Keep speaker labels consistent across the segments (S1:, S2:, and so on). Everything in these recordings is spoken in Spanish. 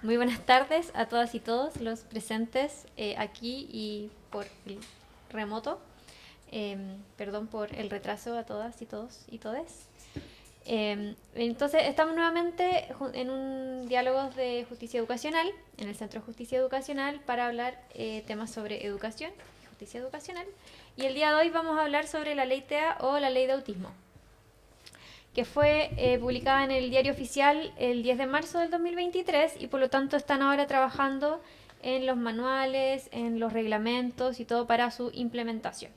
S1: Muy buenas tardes a todas y todos los presentes aquí y por el remoto. Perdón por el retraso a todas y todos y todes. Entonces, estamos nuevamente en un diálogo de justicia educacional, en el Centro de Justicia Educacional, para hablar temas sobre educación y justicia educacional. Y el día de hoy vamos a hablar sobre la ley TEA o la ley de autismo, que fue publicada en el Diario Oficial el 10 de marzo del 2023 y por lo tanto están ahora trabajando en los manuales, en los reglamentos y todo para su implementación.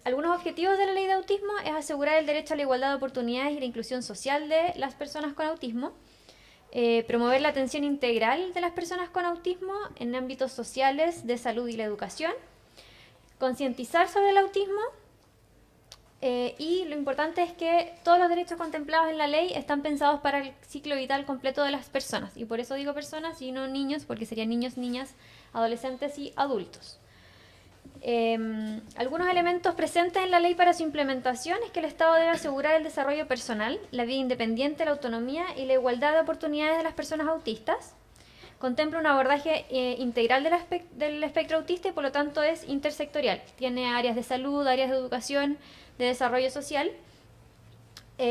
S1: Algunos objetivos de la ley de autismo es asegurar el derecho a la igualdad de oportunidades y la inclusión social de las personas con autismo, promover la atención integral de las personas con autismo en ámbitos sociales, de salud y la educación, concientizar sobre el autismo. Y lo importante es que todos los derechos contemplados en la ley están pensados para el ciclo vital completo de las personas. Y por eso digo personas y no niños, porque serían niños, niñas, adolescentes y adultos. Algunos elementos presentes en la ley para su implementación es que el Estado debe asegurar el desarrollo personal, la vida independiente, la autonomía y la igualdad de oportunidades de las personas autistas. Contempla un abordaje integral del espectro autista y por lo tanto es intersectorial. Tiene áreas de salud, áreas de educación, de desarrollo social. La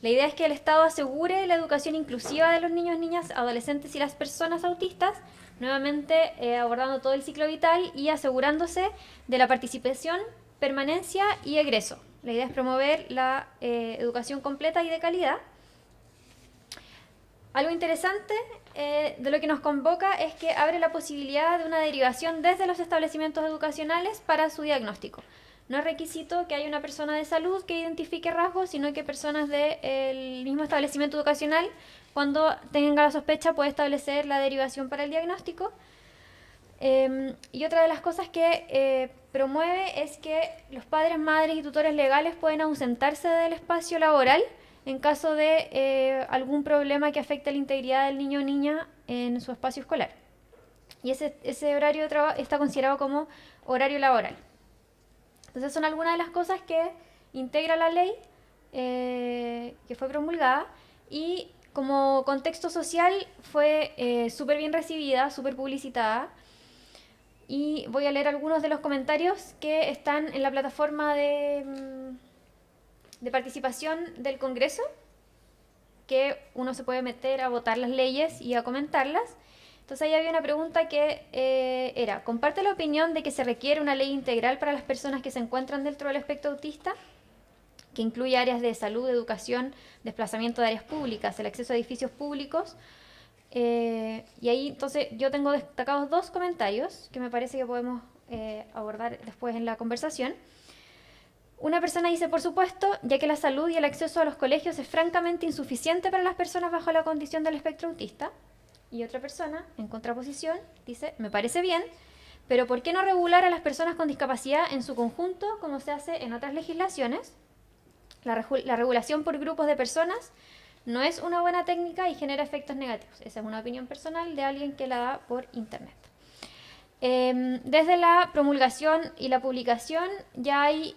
S1: idea es que el Estado asegure la educación inclusiva de los niños, niñas, adolescentes y las personas autistas, nuevamente abordando todo el ciclo vital y asegurándose de la participación, permanencia y egreso. La idea es promover la educación completa y de calidad. Algo interesante de lo que nos convoca es que abre la posibilidad de una derivación desde los establecimientos educacionales para su diagnóstico. No es requisito que haya una persona de salud que identifique rasgos, sino que personas del mismo establecimiento educacional, cuando tengan la sospecha, puede establecer la derivación para el diagnóstico. Y otra de las cosas que promueve es que los padres, madres y tutores legales pueden ausentarse del espacio laboral en caso de algún problema que afecte la integridad del niño o niña en su espacio escolar. Y ese horario de trabajo está considerado como horario laboral. Entonces son algunas de las cosas que integra la ley que fue promulgada y como contexto social fue súper bien recibida, súper publicitada. Y voy a leer algunos de los comentarios que están en la plataforma de participación del Congreso, que uno se puede meter a votar las leyes y a comentarlas. Entonces ahí había una pregunta que era, ¿comparte la opinión de que se requiere una ley integral para las personas que se encuentran dentro del espectro autista, que incluye áreas de salud, educación, desplazamiento de áreas públicas, el acceso a edificios públicos? Y ahí entonces yo tengo destacados dos comentarios que me parece que podemos abordar después en la conversación. Una persona dice, por supuesto, ya que la salud y el acceso a los colegios es francamente insuficiente para las personas bajo la condición del espectro autista. Y otra persona, en contraposición, dice, me parece bien, pero ¿por qué no regular a las personas con discapacidad en su conjunto, como se hace en otras legislaciones? La regulación por grupos de personas no es una buena técnica y genera efectos negativos. Esa es una opinión personal de alguien que la da por internet. Desde la promulgación y la publicación ya hay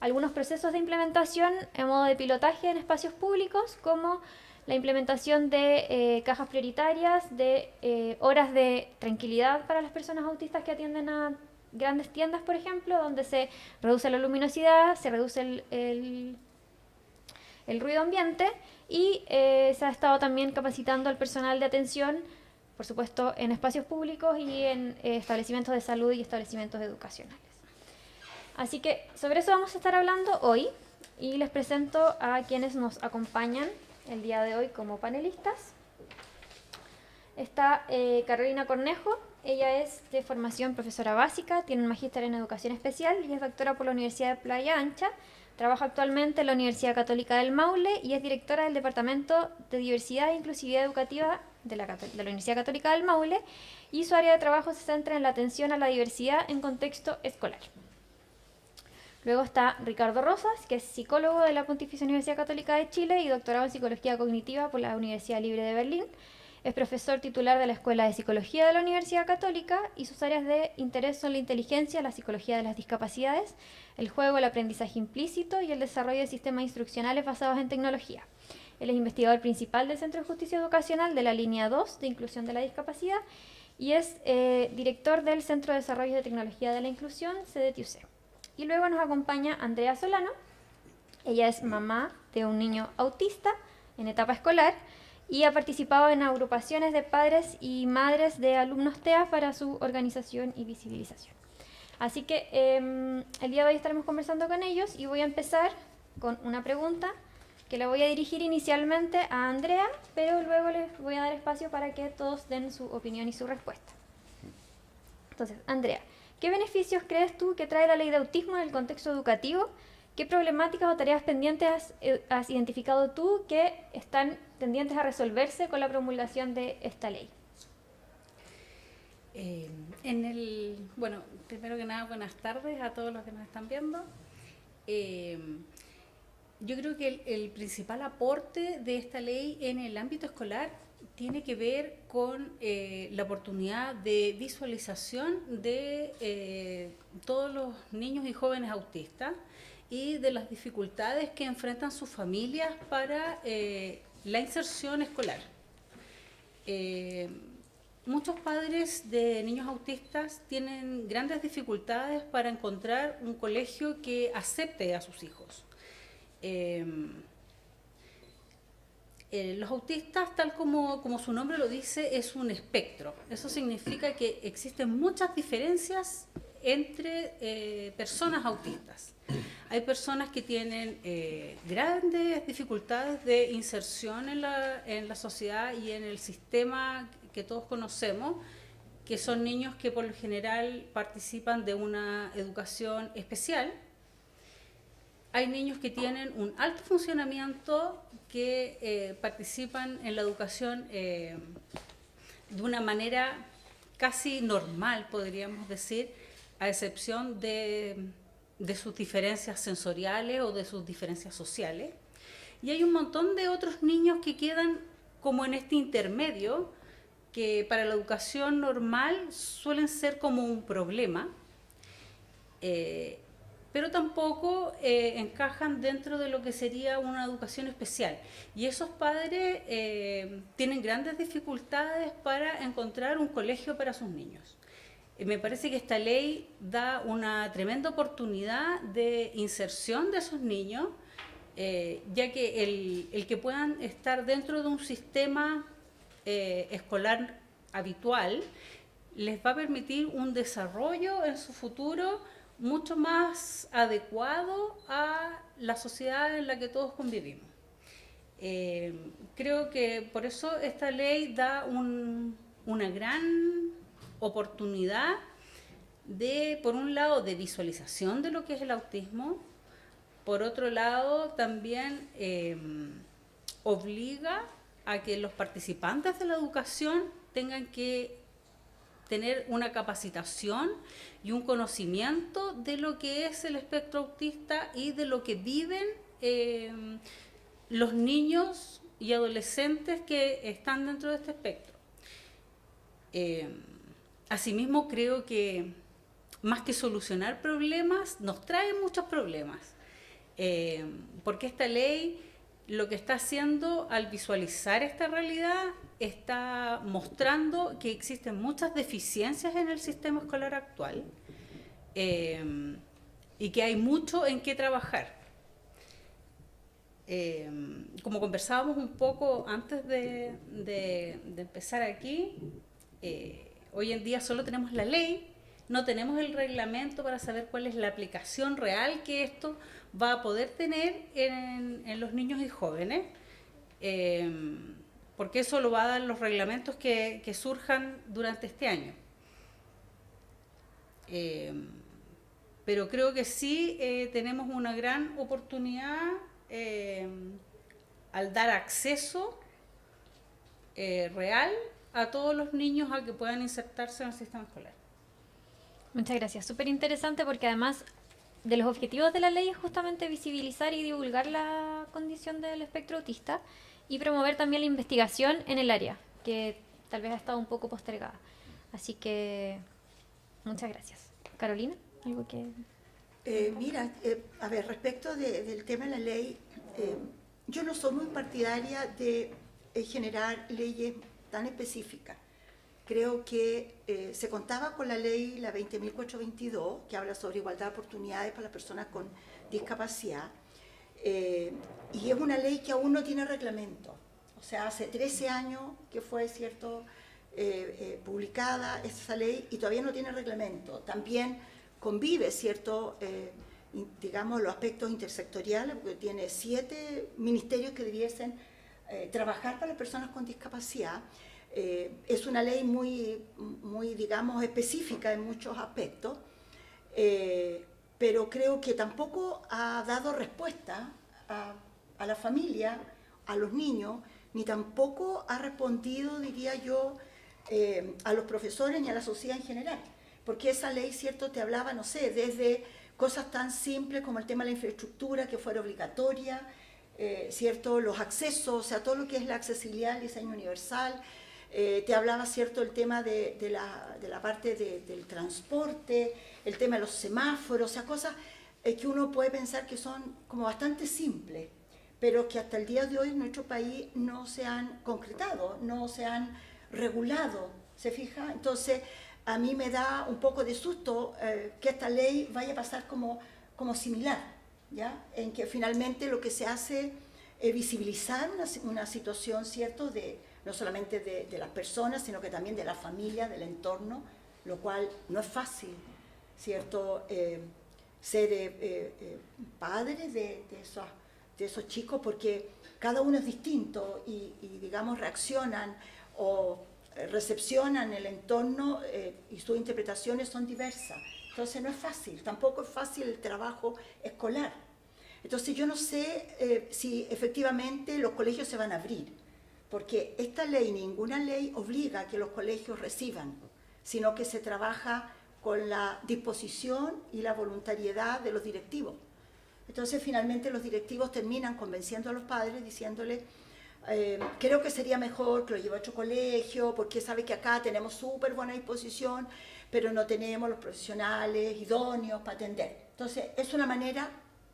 S1: algunos procesos de implementación en modo de pilotaje en espacios públicos, como la implementación de cajas prioritarias, de horas de tranquilidad para las personas autistas que atienden a grandes tiendas, por ejemplo, donde se reduce la luminosidad, se reduce el ruido ambiente y se ha estado también capacitando al personal de atención, por supuesto, en espacios públicos y en establecimientos de salud y establecimientos educacionales. Así que sobre eso vamos a estar hablando hoy y les presento a quienes nos acompañan el día de hoy como panelistas. Está Carolina Cornejo, ella es de formación profesora básica, tiene un magíster en educación especial y es doctora por la Universidad de Playa Ancha. Trabaja actualmente en la Universidad Católica del Maule y es directora del Departamento de Diversidad e Inclusividad Educativa de la Universidad Católica del Maule, y su área de trabajo se centra en la atención a la diversidad en contexto escolar. Luego está Ricardo Rosas, que es psicólogo de la Pontificia Universidad Católica de Chile y doctorado en Psicología Cognitiva por la Universidad Libre de Berlín. Es profesor titular de la Escuela de Psicología de la Universidad Católica y sus áreas de interés son la inteligencia, la psicología de las discapacidades, el juego, el aprendizaje implícito y el desarrollo de sistemas instruccionales basados en tecnología. Él es investigador principal del Centro de Justicia Educacional de la línea 2 de Inclusión de la Discapacidad y es director del Centro de Desarrollo de Tecnología de la Inclusión, CDTIUC. Y luego nos acompaña Andrea Solano. Ella es mamá de un niño autista en etapa escolar y ha participado en agrupaciones de padres y madres de alumnos TEA para su organización y visibilización. Así que el día de hoy estaremos conversando con ellos y voy a empezar con una pregunta que la voy a dirigir inicialmente a Andrea, pero luego les voy a dar espacio para que todos den su opinión y su respuesta. Entonces, Andrea, ¿qué beneficios crees tú que trae la ley de autismo en el contexto educativo? ¿Qué problemáticas o tareas pendientes has identificado tú que están tendientes a resolverse con la promulgación de esta ley?
S2: Bueno, primero que nada, buenas tardes a todos los que nos están viendo. Yo creo que el principal aporte de esta ley en el ámbito escolar tiene que ver con la oportunidad de visualización de todos los niños y jóvenes autistas y de las dificultades que enfrentan sus familias para la inserción escolar. Muchos padres de niños autistas tienen grandes dificultades para encontrar un colegio que acepte a sus hijos. Los autistas, tal como su nombre lo dice, es un espectro. Eso significa que existen muchas diferencias entre personas autistas. Hay personas que tienen grandes dificultades de inserción en la sociedad y en el sistema que todos conocemos, que son niños que por lo general participan de una educación especial. Hay niños que tienen un alto funcionamiento, que participan en la educación de una manera casi normal, podríamos decir, a excepción de sus diferencias sensoriales o de sus diferencias sociales. Y hay un montón de otros niños que quedan como en este intermedio, que para la educación normal suelen ser como un problema, pero tampoco encajan dentro de lo que sería una educación especial. Y esos padres tienen grandes dificultades para encontrar un colegio para sus niños. Me parece que esta ley da una tremenda oportunidad de inserción de esos niños, ya que el que puedan estar dentro de un sistema escolar habitual les va a permitir un desarrollo en su futuro mucho más adecuado a la sociedad en la que todos convivimos. Creo que por eso esta ley da una gran oportunidad de, por un lado, de visualización de lo que es el autismo, por otro lado, también obliga a que los participantes de la educación tengan que tener una capacitación y un conocimiento de lo que es el espectro autista y de lo que viven los niños y adolescentes que están dentro de este espectro. Asimismo, creo que más que solucionar problemas, nos trae muchos problemas, porque esta ley lo que está haciendo al visualizar esta realidad está mostrando que existen muchas deficiencias en el sistema escolar actual y que hay mucho en qué trabajar. Como conversábamos un poco antes de empezar aquí, hoy en día solo tenemos la ley, no tenemos el reglamento para saber cuál es la aplicación real que esto va a poder tener en los niños y jóvenes, porque eso lo va a dar los reglamentos que surjan durante este año. Pero creo que sí tenemos una gran oportunidad al dar acceso real a todos los niños a que puedan insertarse en el sistema escolar.
S1: Muchas gracias. Súper interesante porque además de los objetivos de la ley es justamente visibilizar y divulgar la condición del espectro autista y promover también la investigación en el área, que tal vez ha estado un poco postergada. Así que muchas gracias. Carolina, ¿algo que...?
S3: Mira, a ver, respecto del tema de la ley, yo no soy muy partidaria de generar leyes tan específicas. Creo que se contaba con la ley, la 20.422, que habla sobre igualdad de oportunidades para las personas con discapacidad, y es una ley que aún no tiene reglamento. O sea, hace 13 años que fue, ¿cierto?, publicada esa ley y todavía no tiene reglamento. También convive, ¿cierto?, digamos, los aspectos intersectoriales, porque tiene 7 ministerios que debiesen trabajar para las personas con discapacidad. Es una ley muy, digamos, específica en muchos aspectos, pero creo que tampoco ha dado respuesta a la familia, a los niños, ni tampoco ha respondido, diría yo, a los profesores ni a la sociedad en general. Porque esa ley, ¿cierto?, te hablaba, no sé, desde cosas tan simples como el tema de la infraestructura, que fuera obligatoria, ¿cierto?, los accesos, o sea, todo lo que es la accesibilidad, el diseño universal. Te hablaba, ¿cierto?, el tema de la parte del transporte, el tema de los semáforos, o sea, cosas que uno puede pensar que son como bastante simples, pero que hasta el día de hoy en nuestro país no se han concretado, no se han regulado, ¿se fija? Entonces, a mí me da un poco de susto que esta ley vaya a pasar como similar, ¿ya? En que finalmente lo que se hace es visibilizar una situación, ¿cierto?, no solamente de las personas, sino que también de la familia, del entorno, lo cual no es fácil, ¿cierto?, ser padre de esos chicos, porque cada uno es distinto y digamos, reaccionan o recepcionan el entorno y sus interpretaciones son diversas. Entonces no es fácil, tampoco es fácil el trabajo escolar. Entonces yo no sé si efectivamente los colegios se van a abrir, porque esta ley, ninguna ley obliga a que los colegios reciban, sino que se trabaja con la disposición y la voluntariedad de los directivos. Entonces finalmente los directivos terminan convenciendo a los padres diciéndoles creo que sería mejor que lo lleve a otro colegio, porque sabe que acá tenemos súper buena disposición, pero no tenemos los profesionales idóneos para atender. Entonces es una manera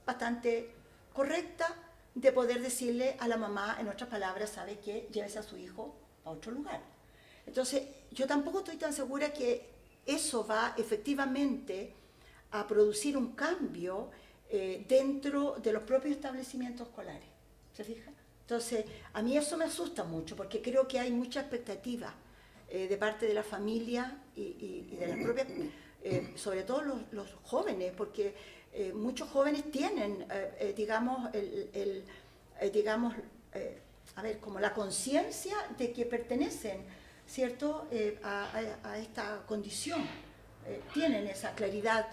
S3: bastante correcta de poder decirle a la mamá, en otras palabras, sabe que llévese a su hijo a otro lugar. Entonces yo tampoco estoy tan segura que eso va efectivamente a producir un cambio dentro de los propios establecimientos escolares, ¿se fija? Entonces, a mí eso me asusta mucho, porque creo que hay mucha expectativa de parte de la familia y de las propias, sobre todo los jóvenes, porque muchos jóvenes tienen, digamos, como la conciencia de que pertenecen, ¿cierto?, a esta condición. Tienen esa claridad,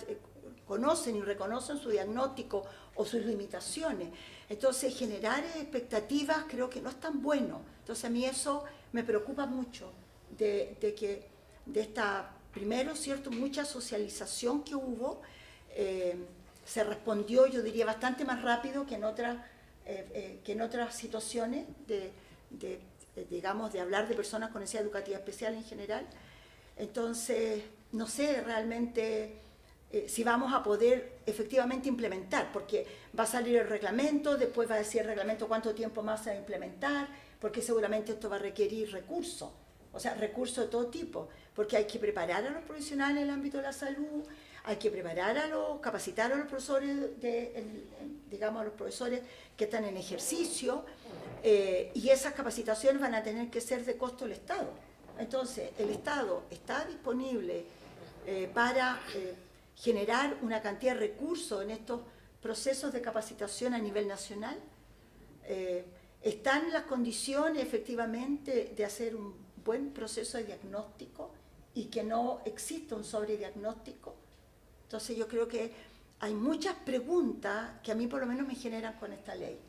S3: conocen y reconocen su diagnóstico o sus limitaciones. Entonces, generar expectativas creo que no es tan bueno. Entonces, a mí eso me preocupa mucho, de esta, primero, ¿cierto?, mucha socialización que hubo. Se respondió, yo diría, bastante más rápido que en otras situaciones digamos, de hablar de personas con necesidad educativa especial en general. Entonces, no sé realmente si vamos a poder efectivamente implementar, porque va a salir el reglamento, después va a decir el reglamento cuánto tiempo más se va a implementar, porque seguramente esto va a requerir recursos, o sea, recursos de todo tipo, porque hay que preparar a los profesionales en el ámbito de la salud, hay que preparar capacitar a los profesores, digamos, a los profesores que están en ejercicio, y esas capacitaciones van a tener que ser de costo del Estado. Entonces, el Estado está disponible para generar una cantidad de recursos en estos procesos de capacitación a nivel nacional. Están las condiciones, efectivamente, de hacer un buen proceso de diagnóstico y que no exista un sobrediagnóstico. Entonces, yo creo que hay muchas preguntas que a mí por lo menos me generan con esta ley.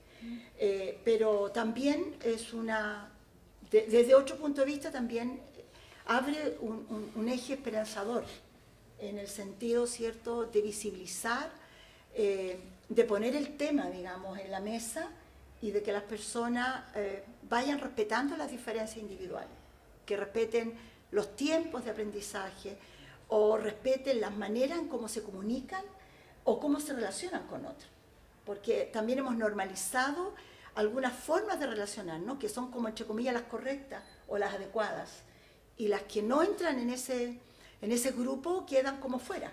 S3: Pero también es desde otro punto de vista, también abre un eje esperanzador, en el sentido, ¿cierto?, de visibilizar, de poner el tema, digamos, en la mesa y de que las personas vayan respetando las diferencias individuales, que respeten los tiempos de aprendizaje o respeten las maneras en cómo se comunican o cómo se relacionan con otros. Porque también hemos normalizado algunas formas de relacionarnos que son como entre comillas las correctas o las adecuadas, y las que no entran en ese grupo quedan como fuera.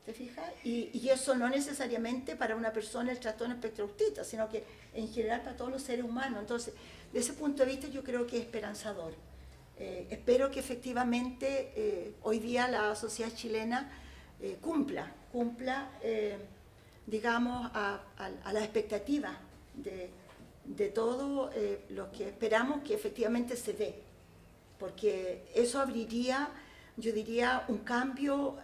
S3: ¿Te fijas? Y eso no necesariamente para una persona el trastorno espectro autista, sino que en general para todos los seres humanos. Entonces, de ese punto de vista yo creo que es esperanzador. Espero que efectivamente hoy día la sociedad chilena cumpla digamos, a las expectativas de todo lo que esperamos que efectivamente se dé, porque eso abriría, yo diría, un cambio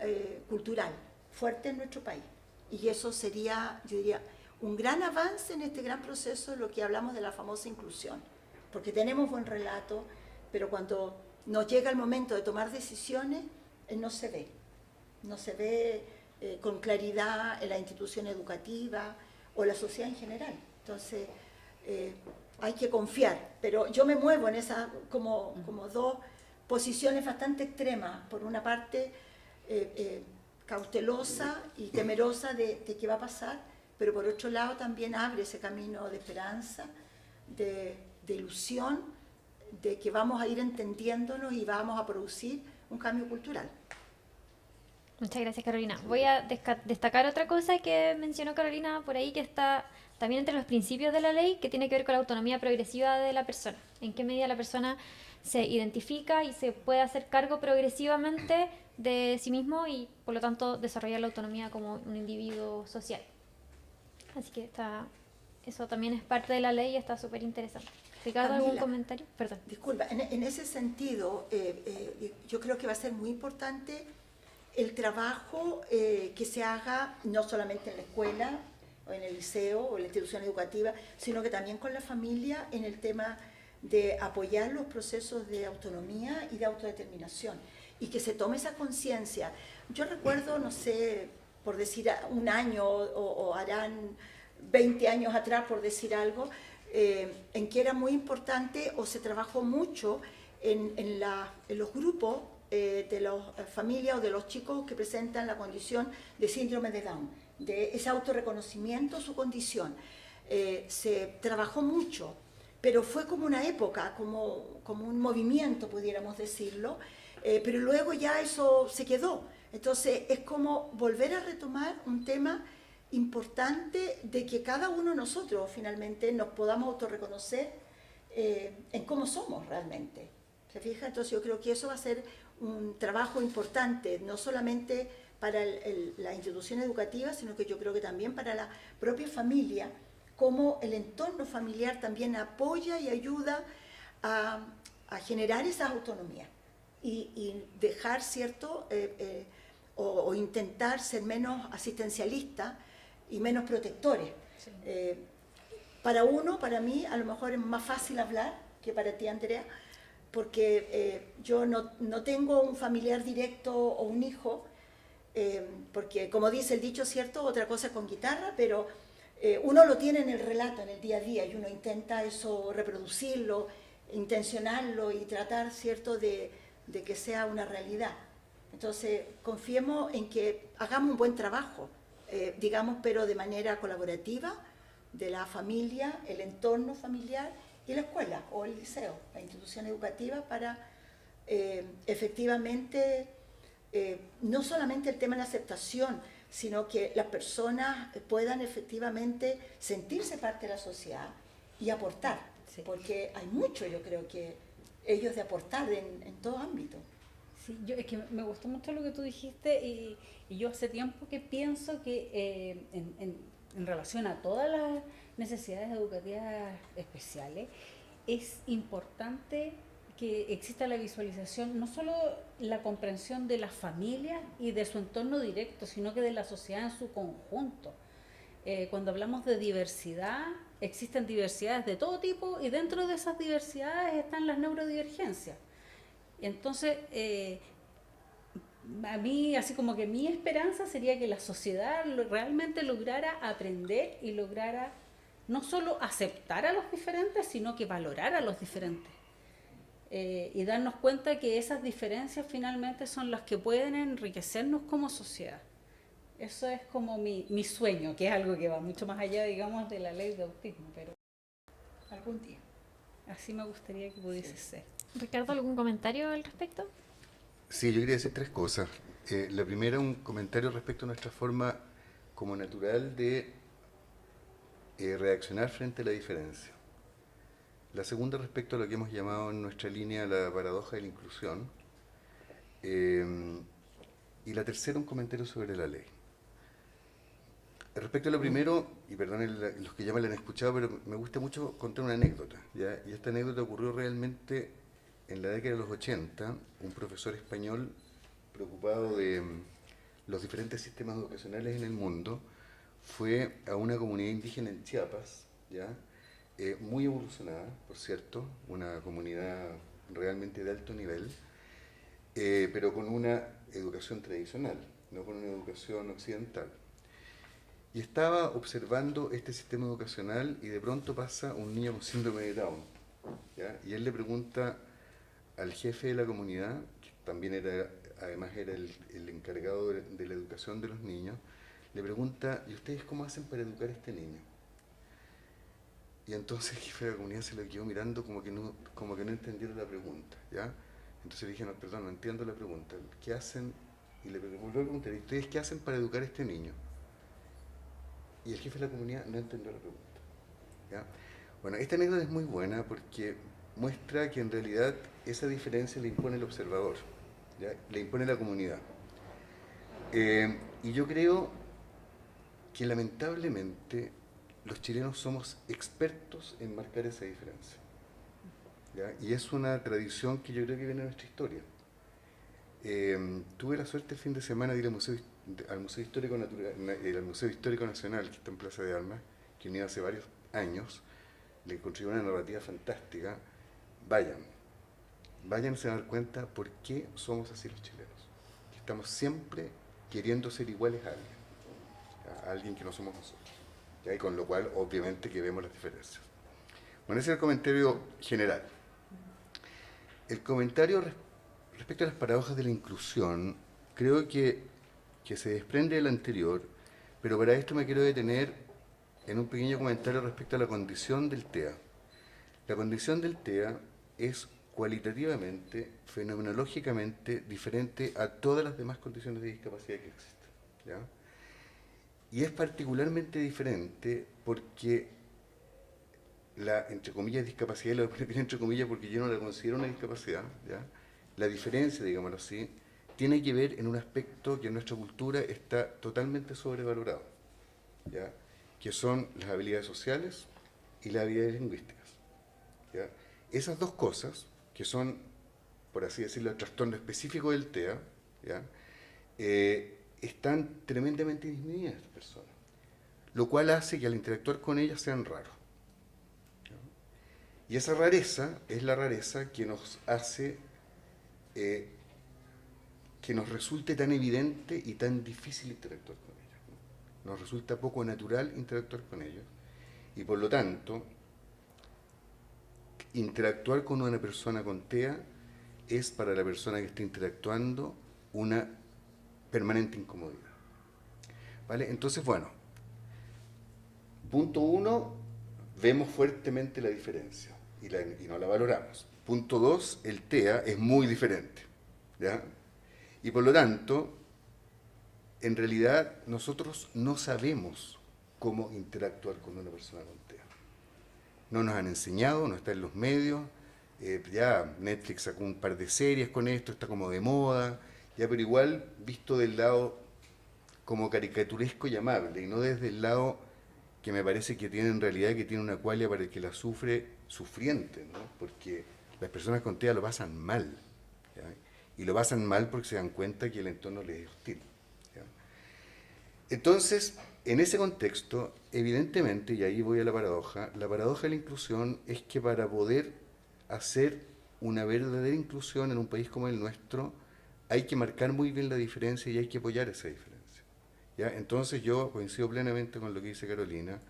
S3: cultural fuerte en nuestro país, y eso sería, yo diría, un gran avance en este gran proceso de lo que hablamos de la famosa inclusión, porque tenemos buen relato, pero cuando nos llega el momento de tomar decisiones, no se ve con claridad en la institución educativa o la sociedad en general. Entonces, hay que confiar, pero yo me muevo en esas como dos posiciones bastante extremas. Por una parte, cautelosa y temerosa de qué va a pasar, pero por otro lado también abre ese camino de esperanza, de ilusión, de que vamos a ir entendiéndonos y vamos a producir un cambio cultural.
S1: Muchas gracias, Carolina. Voy a destacar otra cosa que mencionó Carolina por ahí, que está también entre los principios de la ley, que tiene que ver con la autonomía progresiva de la persona. En qué medida la persona se identifica y se puede hacer cargo progresivamente de sí mismo y, por lo tanto, desarrollar la autonomía como un individuo social. Así que eso también es parte de la ley y está súper interesante. Ricardo,
S3: Camila,
S1: ¿algún comentario? Perdón.
S3: Disculpa, en ese sentido, yo creo que va a ser muy importante el trabajo que se haga no solamente en la escuela o en el liceo o en la institución educativa, sino que también con la familia en el tema de apoyar los procesos de autonomía y de autodeterminación, y que se tome esa conciencia. Yo recuerdo, no sé, por decir un año o harán 20 años atrás, por decir algo, en que era muy importante o se trabajó mucho en los grupos de las familias o de los chicos que presentan la condición de síndrome de Down, de ese autorreconocimiento, su condición. Se trabajó mucho, pero fue como una época, como un movimiento, pudiéramos decirlo, pero luego ya eso se quedó. Entonces es como volver a retomar un tema importante de que cada uno de nosotros finalmente nos podamos autorreconocer en cómo somos realmente. ¿Se fija? Entonces yo creo que eso va a ser un trabajo importante, no solamente para la institución educativa, sino que yo creo que también para la propia familia, cómo el entorno familiar también apoya y ayuda a generar esa autonomía y dejar, ¿cierto?, o intentar ser menos asistencialistas y menos protectores. Sí. Para mí, a lo mejor es más fácil hablar que para ti, Andrea, porque yo no tengo un familiar directo o un hijo, porque como dice el dicho, ¿cierto?, otra cosa es con guitarra, pero uno lo tiene en el relato, en el día a día, y uno intenta eso reproducirlo, intencionarlo y tratar, ¿cierto?, de que sea una realidad. Entonces, confiemos en que hagamos un buen trabajo, digamos, pero de manera colaborativa, de la familia, el entorno familiar y la escuela o el liceo, la institución educativa, para efectivamente, no solamente el tema de la aceptación, sino que las personas puedan efectivamente sentirse parte de la sociedad y aportar, sí, porque hay mucho, yo creo que ellos de aportar en todo ámbito.
S2: Sí, es que me gustó mucho lo que tú dijiste y yo hace tiempo que pienso que en relación a todas las necesidades educativas especiales, es importante que exista la visualización, no solo la comprensión de las familias y de su entorno directo, sino que de la sociedad en su conjunto. Cuando hablamos de diversidad, existen diversidades de todo tipo y dentro de esas diversidades están las neurodivergencias. Entonces, a mí, así como que mi esperanza sería que la sociedad realmente lograra aprender y lograra no solo aceptar a los diferentes, sino que valorar a los diferentes. Y darnos cuenta que esas diferencias finalmente son las que pueden enriquecernos como sociedad. Eso es como mi sueño, que es algo que va mucho más allá, digamos, de la ley de autismo. Pero algún día. Así me gustaría que pudiese ser.
S1: Ricardo, ¿algún comentario al respecto?
S4: Sí, yo quería decir tres cosas. La primera, un comentario respecto a nuestra forma como natural de reaccionar frente a la diferencia. La segunda, respecto a lo que hemos llamado en nuestra línea la paradoja de la inclusión. Y la tercera, un comentario sobre la ley. Respecto a lo primero, y perdonen los que ya me lo han escuchado, pero me gusta mucho contar una anécdota, ¿ya? Y esta anécdota ocurrió realmente en la década de los 80. Un profesor español preocupado de los diferentes sistemas educacionales en el mundo fue a una comunidad indígena en Chiapas, ¿ya? Muy evolucionada, por cierto, una comunidad realmente de alto nivel, pero con una educación tradicional, no con una educación occidental. Y estaba observando este sistema educacional y de pronto pasa un niño con síndrome de Down, ¿ya? Y él le pregunta al jefe de la comunidad, que también además era el encargado de la educación de los niños, le pregunta: ¿y ustedes cómo hacen para educar a este niño? Y entonces el jefe de la comunidad se lo quedó mirando como que no entendieron la pregunta, ¿ya? Entonces le dije: no, perdón, no entiendo la pregunta. ¿Qué hacen? Y le volvió a preguntar: ¿y ustedes qué hacen para educar a este niño? Y el jefe de la comunidad no entendió la pregunta, ¿ya? Bueno, esta anécdota es muy buena porque muestra que en realidad esa diferencia le impone el observador, ¿ya? Le impone la comunidad. Y yo creo que lamentablemente los chilenos somos expertos en marcar esa diferencia, ¿ya? Y es una tradición que yo creo que viene de nuestra historia. Tuve la suerte el fin de semana de ir al Museo Histórico Nacional, que está en Plaza de Armas, que unido hace varios años. Le encontré una narrativa fantástica. Vayan y se van a dar cuenta por qué somos así los chilenos. Que estamos siempre queriendo ser iguales a alguien, ¿ya? A alguien que no somos nosotros, ¿ya? Y con lo cual, obviamente, que vemos las diferencias. Bueno, ese es el comentario general. El comentario respecto a las paradojas de la inclusión, creo que se desprende del anterior, pero para esto me quiero detener en un pequeño comentario respecto a la condición del TEA. La condición del TEA es cualitativamente, fenomenológicamente diferente a todas las demás condiciones de discapacidad que existen, ¿ya? Y es particularmente diferente porque la, entre comillas, discapacidad, y la voy a poner entre comillas porque yo no la considero una discapacidad, ¿ya? La diferencia, digámoslo así, tiene que ver en un aspecto que en nuestra cultura está totalmente sobrevalorado, ¿ya? Que son las habilidades sociales y las habilidades lingüísticas, ¿ya? Esas dos cosas, que son, por así decirlo, el trastorno específico del TEA, ¿ya? Están tremendamente disminuidas en estas personas, lo cual hace que al interactuar con ellas sean raros, ¿ya? Y esa rareza es la rareza que nos hace que nos resulte tan evidente y tan difícil interactuar con ellos, ¿no? Nos resulta poco natural interactuar con ellos y por lo tanto interactuar con una persona con TEA es para la persona que está interactuando una permanente incomodidad, ¿vale? Entonces, bueno, punto 1, vemos fuertemente la diferencia y no la valoramos. Punto 2, el TEA es muy diferente, ¿ya? Y por lo tanto, en realidad nosotros no sabemos cómo interactuar con una persona con TEA. No nos han enseñado, no está en los medios. Ya Netflix sacó un par de series con esto, está como de moda, ya, pero igual visto del lado como caricaturesco y amable, y no desde el lado que me parece que tiene en realidad, que tiene una cualia para el que la sufre, sufriente, ¿no? Porque las personas con TEA lo pasan mal, ¿ya? Y lo pasan mal porque se dan cuenta que el entorno les es hostil, ¿ya? Entonces, en ese contexto, evidentemente, y ahí voy a la paradoja de la inclusión es que para poder hacer una verdadera inclusión en un país como el nuestro, hay que marcar muy bien la diferencia y hay que apoyar esa diferencia, ¿ya? Entonces yo coincido plenamente con lo que dice Carolina.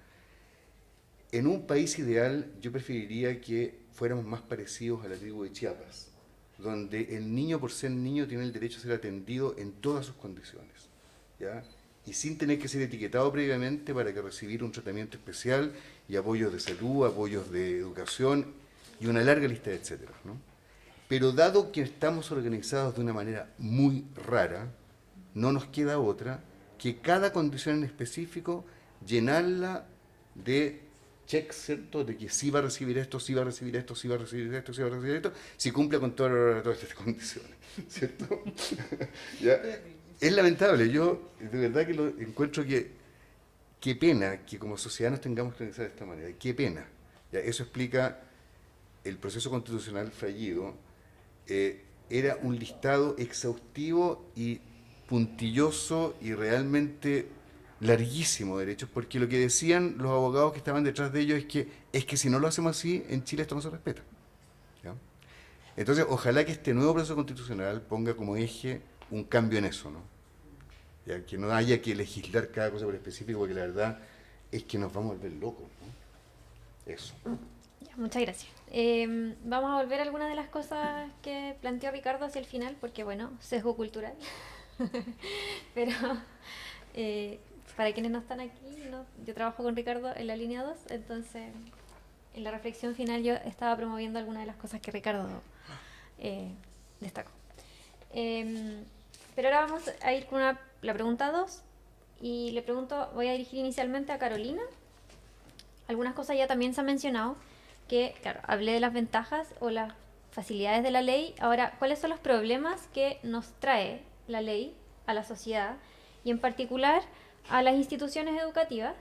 S4: En un país ideal, yo preferiría que fuéramos más parecidos a la tribu de Chiapas, donde el niño, por ser niño, tiene el derecho a ser atendido en todas sus condiciones, ¿ya? y sin tener que ser etiquetado previamente para que recibir un tratamiento especial y apoyos de salud, apoyos de educación y una larga lista de etcétera, ¿no? Pero dado que estamos organizados de una manera muy rara, no nos queda otra que cada condición en específico llenarla de checks, ¿cierto? De que sí va a recibir esto, sí va a recibir esto, sí va a recibir esto, sí va a recibir esto, si cumple con todas estas condiciones, ¿cierto? ¿Ya? Es lamentable, yo de verdad que lo encuentro que qué pena que como sociedad nos tengamos que organizar de esta manera, qué pena. ¿Ya? Eso explica el proceso constitucional fallido. Era un listado exhaustivo y puntilloso y realmente larguísimo de derechos, porque lo que decían los abogados que estaban detrás de ellos es que si no lo hacemos así, en Chile esto no se respeta. ¿Ya? Entonces, ojalá que este nuevo proceso constitucional ponga como eje un cambio en eso, ¿no? ¿Ya? Que no haya que legislar cada cosa por específico, porque la verdad es que nos vamos a volver locos, ¿no? Eso.
S1: Ya, muchas gracias. Vamos a volver a algunas de las cosas que planteó Ricardo hacia el final, porque bueno, sesgo cultural. Pero para quienes no están aquí, ¿no? Yo trabajo con Ricardo en la línea 2, entonces en la reflexión final yo estaba promoviendo algunas de las cosas que Ricardo destacó. Pero ahora vamos a ir con la pregunta 2 y le pregunto, voy a dirigir inicialmente a Carolina. Algunas cosas ya también se han mencionado, que claro, hablé de las ventajas o las facilidades de la ley. Ahora, ¿cuáles son los problemas que nos trae la ley a la sociedad y en particular a las instituciones educativas?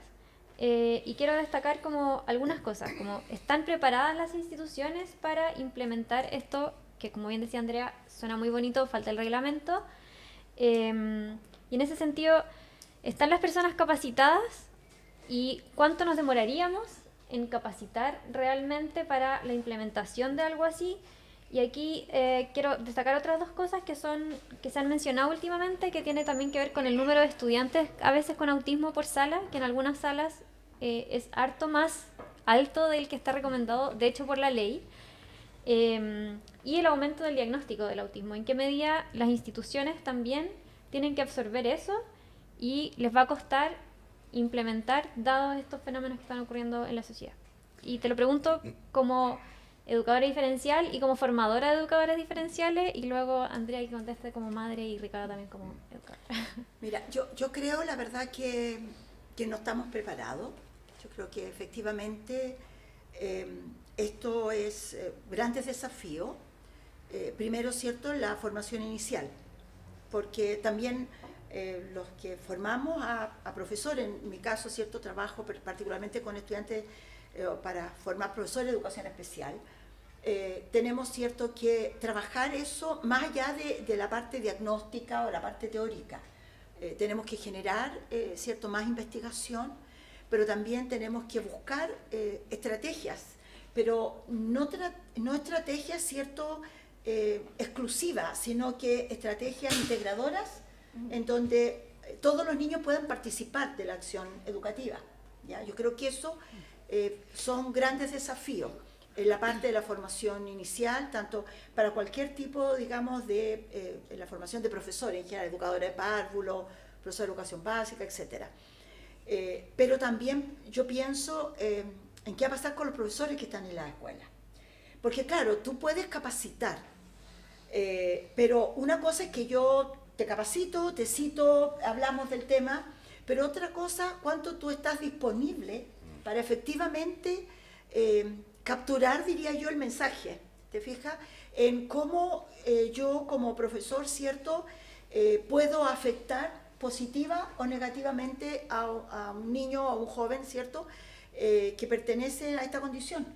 S1: Y quiero destacar como algunas cosas, como están preparadas las instituciones para implementar esto, que como bien decía Andrea, suena muy bonito, falta el reglamento. Y en ese sentido, ¿están las personas capacitadas? ¿Y cuánto nos demoraríamos en capacitar realmente para la implementación de algo así? Y aquí quiero destacar otras dos cosas que se han mencionado últimamente, que tiene también que ver con el número de estudiantes, a veces con autismo por sala, que en algunas salas es harto más alto del que está recomendado, de hecho, por la ley. Y el aumento del diagnóstico del autismo. ¿En qué medida las instituciones también tienen que absorber eso y les va a costar implementar dados estos fenómenos que están ocurriendo en la sociedad? Y te lo pregunto como educadora diferencial y como formadora de educadores diferenciales, y luego Andrea que conteste como madre y Ricardo también como educadora.
S3: Mira, yo creo la verdad que no estamos preparados. Yo creo que efectivamente esto es grandes desafíos. Primero, cierto, la formación inicial, porque también los que formamos a profesores, en mi caso, cierto, trabajo particularmente con estudiantes para formar profesores de educación especial, tenemos, cierto, que trabajar eso más allá de la parte diagnóstica o la parte teórica. Tenemos que generar, cierto, más investigación, pero también tenemos que buscar estrategias, pero no estrategias, cierto, exclusivas, sino que estrategias integradoras en donde todos los niños puedan participar de la acción educativa, ¿ya? Yo creo que eso son grandes desafíos en la parte de la formación inicial, tanto para cualquier tipo, digamos, de la formación de profesores, en general, educadores de párvulo, profesor de educación básica, etc. Pero también yo pienso en qué va a pasar con los profesores que están en la escuela. Porque claro, tú puedes capacitar, pero una cosa es que yo te capacito, te cito, hablamos del tema, pero otra cosa, cuánto tú estás disponible para efectivamente capturar, diría yo, el mensaje. ¿Te fijas? En cómo yo como profesor, ¿cierto?, puedo afectar positiva o negativamente a un niño o a un joven, ¿cierto?, que pertenece a esta condición.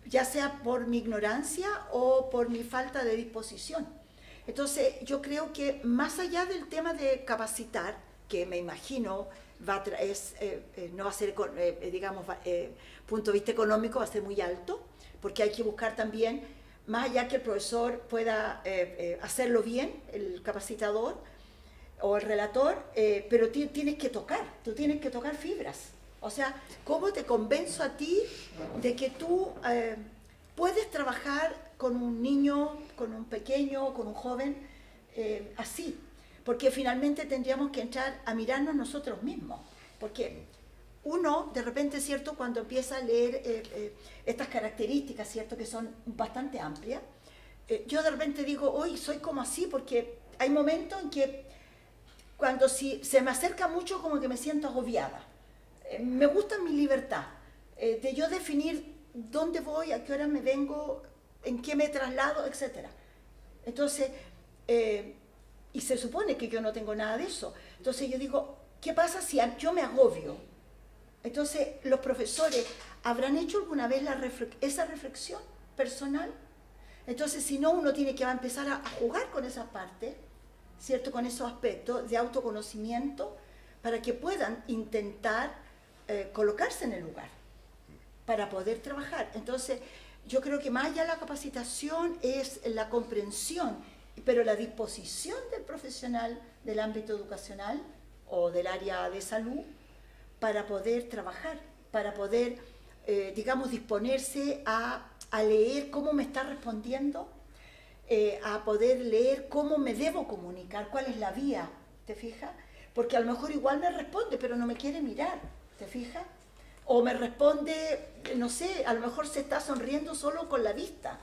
S3: Ya sea por mi ignorancia o por mi falta de disposición. Entonces, yo creo que más allá del tema de capacitar, que me imagino no va a ser, digamos, punto de vista económico, va a ser muy alto, porque hay que buscar también, más allá que el profesor pueda hacerlo bien, el capacitador o el relator, pero tú tienes que tocar fibras. O sea, ¿cómo te convenzo a ti de que tú puedes trabajar con un niño, con un pequeño, con un joven, así? porque finalmente tendríamos que entrar a mirarnos nosotros mismos, porque uno de repente, ¿cierto?, cuando empieza a leer estas características, ¿cierto?, que son bastante amplias, yo de repente digo, hoy soy como así, porque hay momentos en que cuando se me acerca mucho como que me siento agobiada. Me gusta mi libertad, de yo definir dónde voy, a qué hora me vengo, en qué me traslado, etc. Entonces, y se supone que yo no tengo nada de eso. Entonces yo digo, ¿qué pasa si yo me agobio? Entonces, los profesores, ¿habrán hecho alguna vez esa reflexión personal? Entonces, si no, uno tiene que empezar a jugar con esa parte, ¿cierto?, con esos aspectos de autoconocimiento, para que puedan intentar colocarse en el lugar, para poder trabajar. Entonces, yo creo que más allá de la capacitación es la comprensión, pero la disposición del profesional del ámbito educacional o del área de salud para poder trabajar, para poder, digamos, disponerse a leer cómo me está respondiendo, a poder leer cómo me debo comunicar, cuál es la vía, ¿te fijas? Porque a lo mejor igual me responde, pero no me quiere mirar, ¿te fijas? O me responde, no sé, a lo mejor se está sonriendo solo con la vista,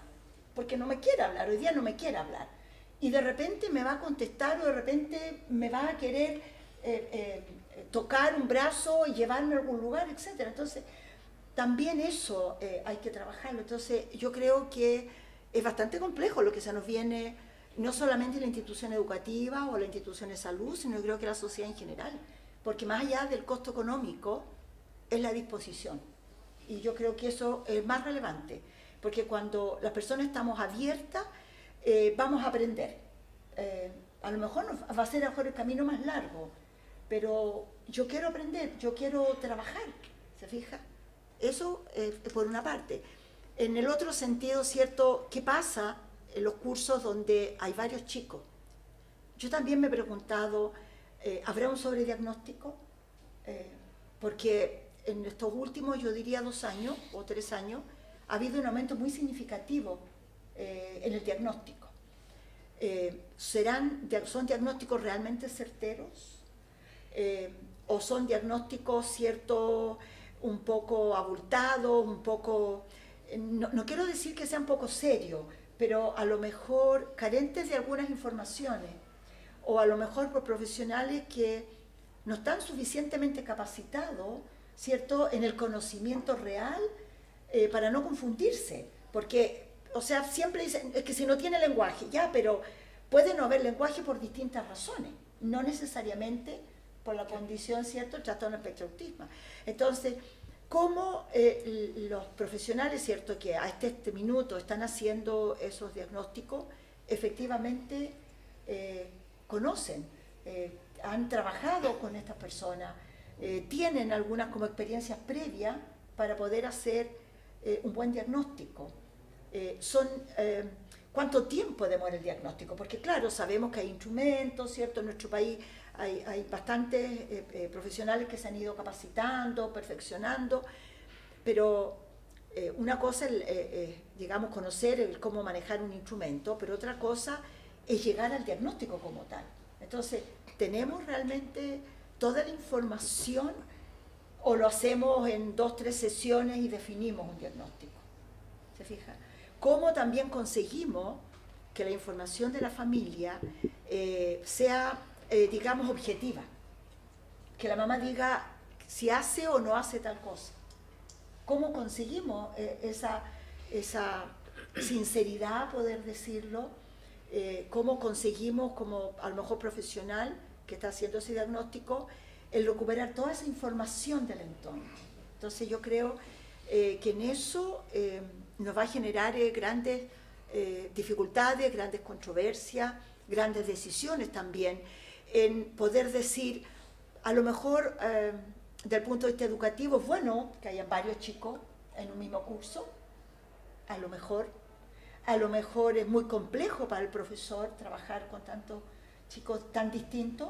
S3: porque no me quiere hablar, hoy día no me quiere hablar. Y de repente me va a contestar o de repente me va a querer tocar un brazo y llevarme a algún lugar, etc. Entonces, también eso hay que trabajarlo. Entonces, yo creo que es bastante complejo lo que se nos viene, no solamente en la institución educativa o la institución de salud, sino yo creo que la sociedad en general. Porque más allá del costo económico, es la disposición. Y yo creo que eso es más relevante, porque cuando las personas estamos abiertas, vamos a aprender. A lo mejor va a ser a lo mejor el camino más largo, pero yo quiero aprender, yo quiero trabajar, ¿se fija? Eso por una parte. En el otro sentido, ¿cierto? ¿Qué pasa en los cursos donde hay varios chicos? Yo también me he preguntado, ¿habrá un sobrediagnóstico? Porque en estos últimos, yo diría 2 años o 3 años, ha habido un aumento muy significativo en el diagnóstico. ¿Son diagnósticos realmente certeros? ¿O son diagnósticos, cierto, un poco abultados, un poco, no quiero decir que sean poco serios, pero a lo mejor carentes de algunas informaciones, o a lo mejor por profesionales que no están suficientemente capacitados, ¿cierto?, en el conocimiento real, para no confundirse? Porque, o sea, siempre dicen, es que si no tiene lenguaje, ya, pero puede no haber lenguaje por distintas razones, no necesariamente por la condición, ¿cierto?, el trastorno del espectro autismo. Entonces, ¿cómo los profesionales, ¿cierto?, que a este minuto están haciendo esos diagnósticos, efectivamente conocen, han trabajado con estas personas, tienen algunas como experiencias previas para poder hacer un buen diagnóstico? ¿Cuánto tiempo demora el diagnóstico? Porque claro, sabemos que hay instrumentos, ¿cierto? En nuestro país hay bastantes profesionales que se han ido capacitando, perfeccionando, pero una cosa es, digamos, conocer cómo manejar un instrumento, pero otra cosa es llegar al diagnóstico como tal. Entonces, ¿tenemos realmente toda la información o lo hacemos en 2 o 3 sesiones y definimos un diagnóstico? ¿Se fija? ¿Cómo también conseguimos que la información de la familia sea, digamos, objetiva? Que la mamá diga si hace o no hace tal cosa. ¿Cómo conseguimos esa sinceridad, poder decirlo? ¿Cómo conseguimos, como a lo mejor profesional que está haciendo ese diagnóstico, el recuperar toda esa información del entorno? Entonces yo creo que en eso nos va a generar grandes dificultades, grandes controversias, grandes decisiones también, en poder decir, a lo mejor del punto de vista educativo es bueno que haya varios chicos en un mismo curso, a lo mejor es muy complejo para el profesor trabajar con tantos chicos tan distintos,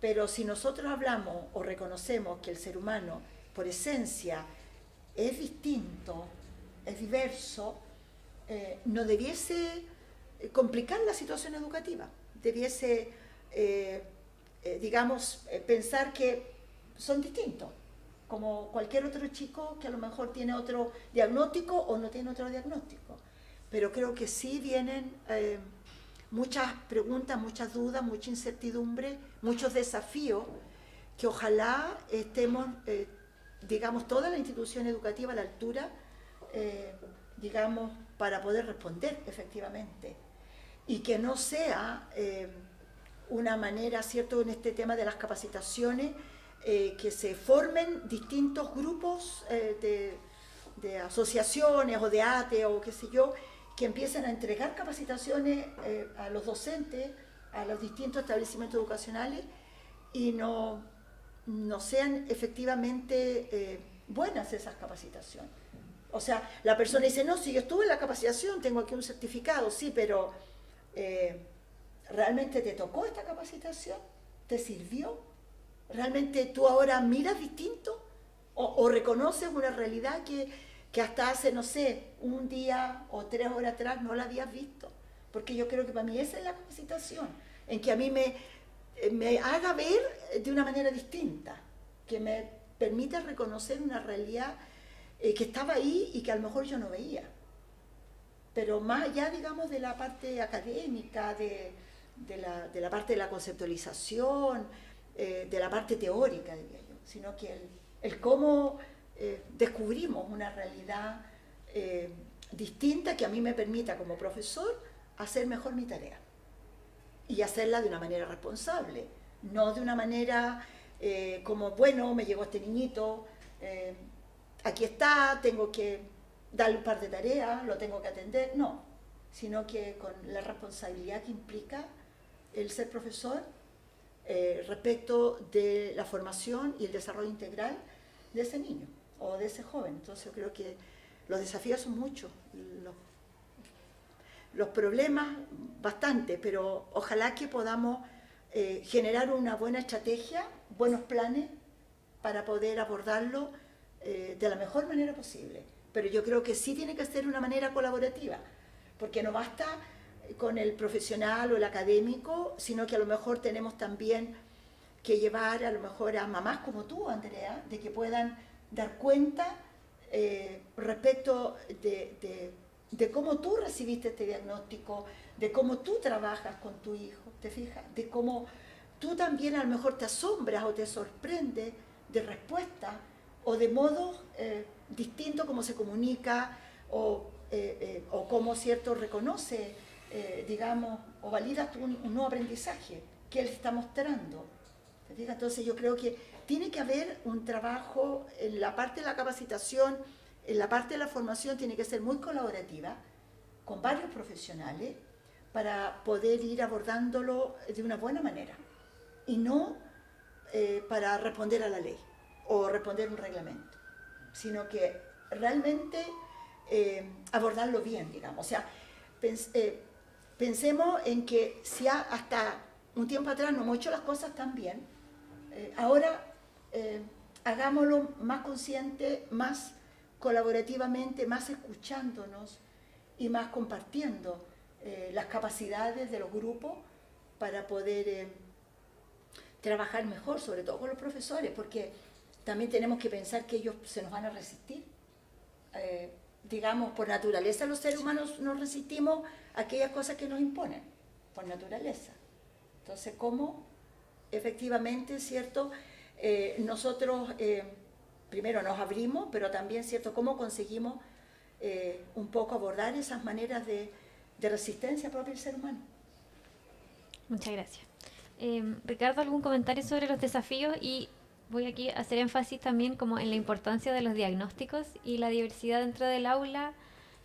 S3: pero si nosotros hablamos o reconocemos que el ser humano, por esencia, es distinto, es diverso, no debiese complicar la situación educativa, debiese pensar que son distintos, como cualquier otro chico que a lo mejor tiene otro diagnóstico o no tiene otro diagnóstico. Pero creo que sí vienen muchas preguntas, muchas dudas, mucha incertidumbre, muchos desafíos que ojalá estemos, toda la institución educativa a la altura, para poder responder efectivamente. Y que no sea una manera, ¿cierto?, en este tema de las capacitaciones, que se formen distintos grupos de asociaciones o de ATE o qué sé yo, que empiecen a entregar capacitaciones a los docentes, a los distintos establecimientos educacionales y no sean efectivamente buenas esas capacitaciones. O sea, la persona dice, no, si yo estuve en la capacitación, tengo aquí un certificado, sí, pero ¿realmente te tocó esta capacitación? ¿Te sirvió? ¿Realmente tú ahora miras distinto? ¿O reconoces una realidad que hasta hace, no sé, un día o 3 horas atrás no la habías visto? Porque yo creo que para mí esa es la capacitación, en que a mí me haga ver de una manera distinta, que me permita reconocer una realidad que estaba ahí y que a lo mejor yo no veía. Pero más allá, digamos, de la parte académica, de la parte de la conceptualización, de la parte teórica, diría yo, sino que el cómo descubrimos una realidad distinta que a mí me permita como profesor hacer mejor mi tarea y hacerla de una manera responsable, no de una manera como, bueno, me llegó este niñito, aquí está, tengo que darle un par de tareas, lo tengo que atender, no, sino que con la responsabilidad que implica el ser profesor respecto de la formación y el desarrollo integral de ese niño o de ese joven. Entonces yo creo que los desafíos son muchos, los problemas bastante, pero ojalá que podamos generar una buena estrategia, buenos planes para poder abordarlo de la mejor manera posible. Pero yo creo que sí tiene que ser de una manera colaborativa, porque no basta con el profesional o el académico, sino que a lo mejor tenemos también que llevar a lo mejor a mamás como tú, Andrea, de que puedan dar cuenta respecto de cómo tú recibiste este diagnóstico, de cómo tú trabajas con tu hijo, ¿te fijas? De cómo tú también a lo mejor te asombras o te sorprendes de respuestas o de modos distintos como se comunica o cómo, ¿cierto?, reconoce, o valida un nuevo aprendizaje que él está mostrando. ¿Te fijas? Entonces yo creo que tiene que haber un trabajo en la parte de la capacitación, en la parte de la formación tiene que ser muy colaborativa, con varios profesionales, para poder ir abordándolo de una buena manera y no para responder a la ley o responder a un reglamento, sino que realmente abordarlo bien, digamos. O sea, pensemos en que si hasta un tiempo atrás no hemos hecho las cosas tan bien, ahora hagámoslo más consciente, más colaborativamente, más escuchándonos y más compartiendo las capacidades de los grupos para poder trabajar mejor, sobre todo con los profesores, porque también tenemos que pensar que ellos se nos van a resistir. Por naturaleza los seres humanos nos resistimos a aquellas cosas que nos imponen, por naturaleza. Entonces, ¿cómo efectivamente, cierto, nosotros primero nos abrimos, pero también, cierto, cómo conseguimos un poco abordar esas maneras de resistencia propia del ser humano?
S1: Muchas gracias. Ricardo, ¿algún comentario sobre los desafíos? Y voy aquí a hacer énfasis también como en la importancia de los diagnósticos y la diversidad dentro del aula,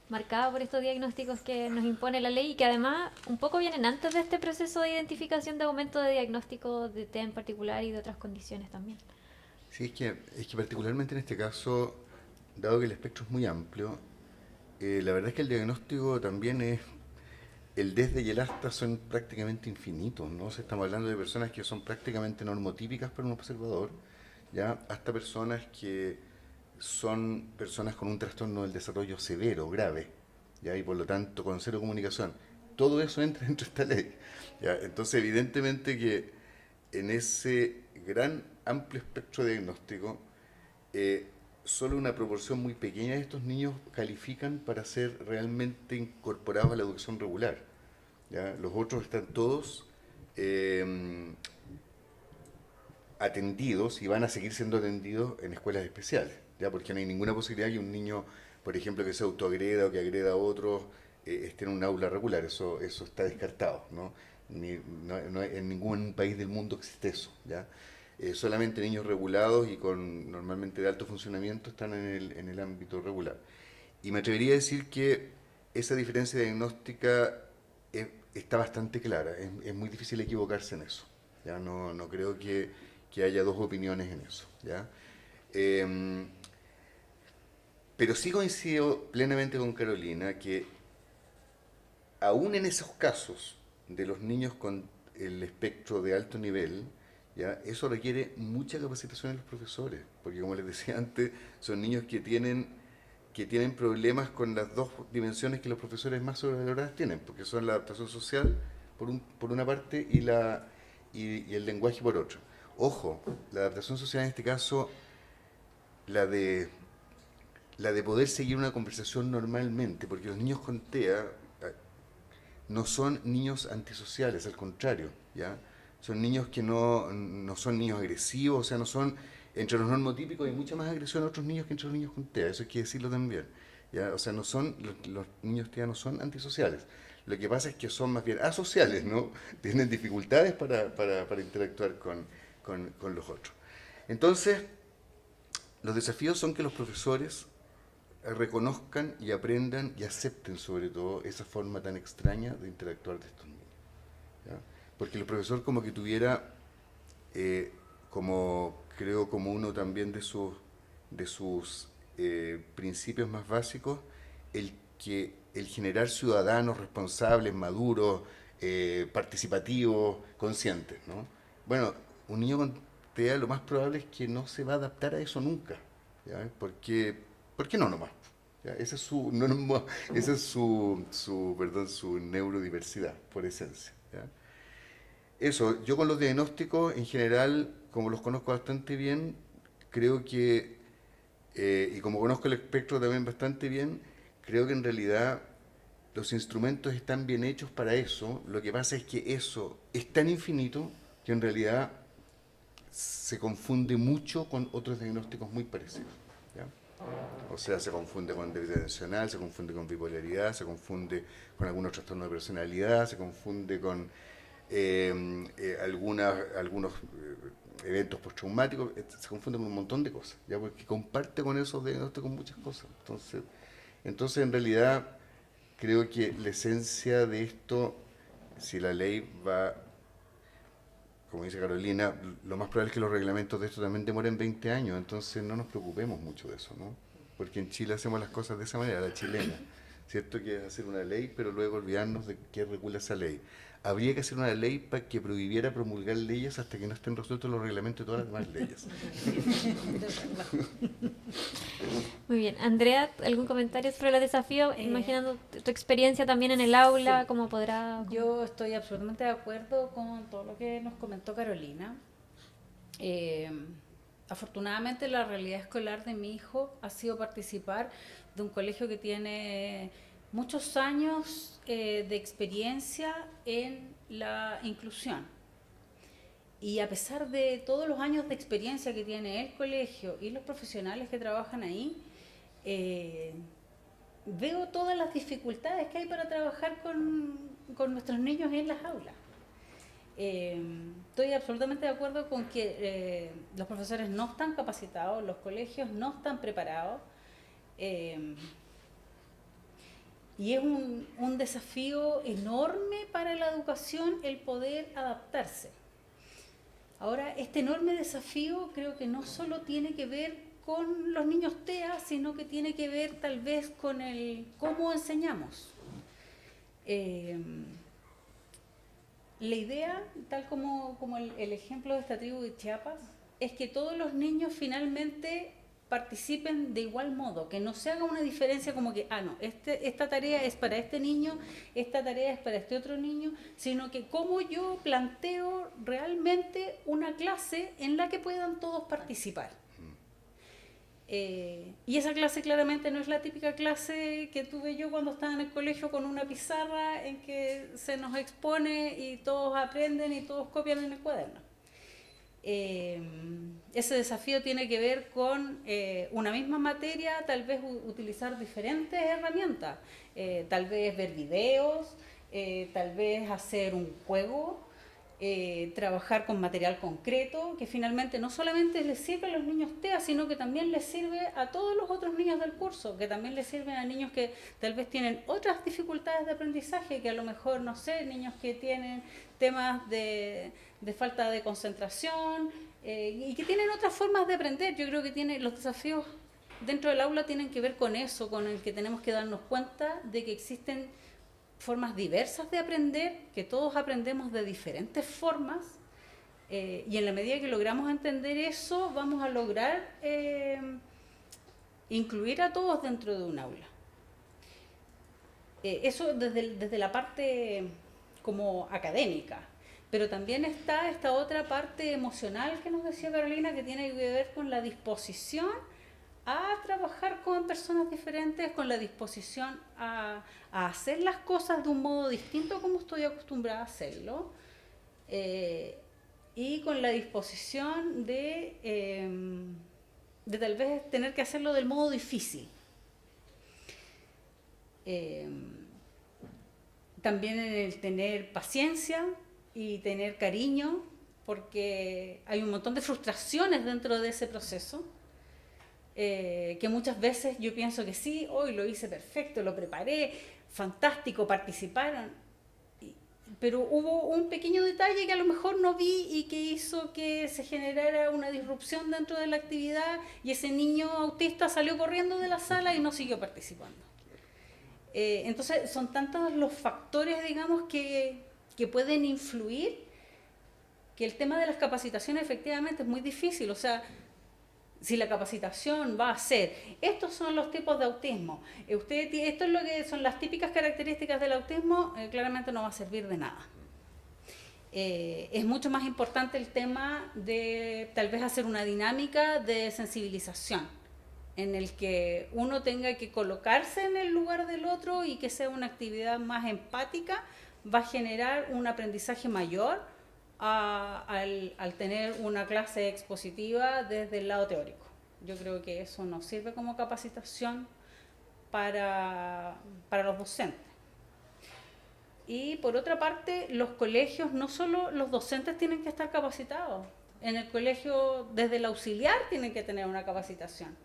S1: marcada por estos diagnósticos que nos impone la ley y que además un poco vienen antes de este proceso de identificación de aumento de diagnóstico de TEA en particular y de otras condiciones también.
S4: Sí, es que particularmente en este caso, dado que el espectro es muy amplio, la verdad es que el diagnóstico también es, el desde y el hasta son prácticamente infinitos, ¿no? Estamos hablando de personas que son prácticamente normotípicas para un observador, ¿ya? Hasta personas que son personas con un trastorno del desarrollo severo, grave, ¿ya? Y por lo tanto con cero comunicación. todo eso entra dentro de esta ley. ¿Ya? Entonces, evidentemente que en ese gran amplio espectro diagnóstico, solo una proporción muy pequeña de estos niños califican para ser realmente incorporados a la educación regular. ¿Ya? Los otros están todos atendidos y van a seguir siendo atendidos en escuelas especiales, ¿ya? Porque no hay ninguna posibilidad que un niño, por ejemplo, que se autoagreda o que agreda a otros, esté en un aula regular. Eso está descartado, ¿no? En ningún país del mundo existe eso, ¿ya? Solamente niños regulados y con normalmente de alto funcionamiento están en el ámbito regular. Y me atrevería a decir que esa diferencia diagnóstica está bastante clara. Es muy difícil equivocarse en eso. ¿Ya? No creo que haya dos opiniones en eso. ¿Ya? Pero sí coincido plenamente con Carolina que aún en esos casos de los niños con el espectro de alto nivel, ¿ya? Eso requiere mucha capacitación en los profesores, porque como les decía antes, son niños que tienen problemas con las dos dimensiones que los profesores más sobrevaloradas tienen, porque son la adaptación social por una parte y el lenguaje por otra. Ojo, la adaptación social en este caso, la de poder seguir una conversación normalmente, porque los niños con TEA no son niños antisociales, al contrario, ¿ya? Son niños que no son niños agresivos, o sea, no son, entre los normotípicos hay mucha más agresión a otros niños que entre los niños con TEA, eso hay que decirlo también, ¿ya? O sea, los niños TEA no son antisociales, lo que pasa es que son más bien asociales, ¿no? Tienen dificultades para interactuar con los otros. Entonces, los desafíos son que los profesores reconozcan y aprendan y acepten sobre todo esa forma tan extraña de interactuar de estos niños, ¿ya? Porque el profesor como que tuviera, como uno también de sus principios más básicos, el generar ciudadanos responsables, maduros, participativos, conscientes, ¿no? Bueno, un niño con TEA lo más probable es que no se va a adaptar a eso nunca, ¿ya? ¿Por qué no nomás? ¿Ya? Esa es su neurodiversidad, por esencia, ¿ya? Eso, yo con los diagnósticos en general, como los conozco bastante bien, creo que, y como conozco el espectro también bastante bien, creo que en realidad los instrumentos están bien hechos para eso. Lo que pasa es que eso es tan infinito que en realidad se confunde mucho con otros diagnósticos muy parecidos, ¿ya? O sea, se confunde con déficit atencional, se confunde con bipolaridad, se confunde con algunos trastornos de personalidad, se confunde con algunos eventos postraumáticos, se confunde con un montón de cosas, ¿ya? Porque comparte con esos diagnósticos muchas cosas. Entonces, en realidad, creo que la esencia de esto, si la ley va, como dice Carolina, lo más probable es que los reglamentos de esto también demoren 20 años, entonces no nos preocupemos mucho de eso, ¿no? Porque en Chile hacemos las cosas de esa manera, la chilena, ¿cierto? Que es hacer una ley, pero luego olvidarnos de qué regula esa ley. Habría que hacer una ley para que prohibiera promulgar leyes hasta que no estén resueltos los reglamentos de todas las demás leyes.
S1: Muy bien. Andrea, ¿algún comentario sobre los desafíos? Imaginando tu experiencia también en el aula,
S2: Sí.
S1: ¿cómo podrá...?
S2: Yo estoy absolutamente de acuerdo con todo lo que nos comentó Carolina. Afortunadamente la realidad escolar de mi hijo ha sido participar de un colegio que tiene muchos años de experiencia en la inclusión. Y a pesar de todos los años de experiencia que tiene el colegio y los profesionales que trabajan ahí, veo todas las dificultades que hay para trabajar con nuestros niños en las aulas. Estoy absolutamente de acuerdo con que los profesores no están capacitados, los colegios no están preparados, y es un desafío enorme para la educación el poder adaptarse. Ahora, este enorme desafío creo que no solo tiene que ver con los niños TEA, sino que tiene que ver tal vez con el cómo enseñamos. La idea, tal como el ejemplo de esta tribu de Chiapas, es que todos los niños finalmente participen de igual modo, que no se haga una diferencia como que, no, esta tarea es para este niño, esta tarea es para este otro niño, sino que cómo yo planteo realmente una clase en la que puedan todos participar. Y esa clase claramente no es la típica clase que tuve yo cuando estaba en el colegio con una pizarra en que se nos expone y todos aprenden y todos copian en el cuaderno. Ese desafío tiene que ver con una misma materia, tal vez utilizar diferentes herramientas, tal vez ver videos, tal vez hacer un juego, trabajar con material concreto, que finalmente no solamente les sirve a los niños TEA, sino que también les sirve a todos los otros niños del curso, que también les sirven a niños que tal vez tienen otras dificultades de aprendizaje, que a lo mejor, no sé, niños que tienen temas de falta de concentración y que tienen otras formas de aprender. Yo creo que los desafíos dentro del aula tienen que ver con eso, con el que tenemos que darnos cuenta de que existen formas diversas de aprender, que todos aprendemos de diferentes formas, y en la medida que logramos entender eso, vamos a lograr incluir a todos dentro de un aula. Eso desde la parte como académica, pero también está esta otra parte emocional que nos decía Carolina, que tiene que ver con la disposición a trabajar con personas diferentes, con la disposición a hacer las cosas de un modo distinto como estoy acostumbrada a hacerlo, y con la disposición de tal vez tener que hacerlo del modo difícil. También en el tener paciencia y tener cariño, porque hay un montón de frustraciones dentro de ese proceso, que muchas veces yo pienso que sí, hoy lo hice perfecto, lo preparé, fantástico, participaron, pero hubo un pequeño detalle que a lo mejor no vi y que hizo que se generara una disrupción dentro de la actividad y ese niño autista salió corriendo de la sala y no siguió participando. Entonces son tantos los factores, digamos, que pueden influir, que el tema de las capacitaciones efectivamente es muy difícil. O sea, si la capacitación va a ser, estos son los tipos de autismo, esto es lo que son las típicas características del autismo, claramente no va a servir de nada. Es mucho más importante el tema de tal vez hacer una dinámica de sensibilización, en el que uno tenga que colocarse en el lugar del otro y que sea una actividad más empática, va a generar un aprendizaje mayor al tener una clase expositiva desde el lado teórico. Yo creo que eso nos sirve como capacitación para los docentes. Y por otra parte, los colegios, no solo los docentes tienen que estar capacitados, en el colegio desde el auxiliar tienen que tener una capacitación.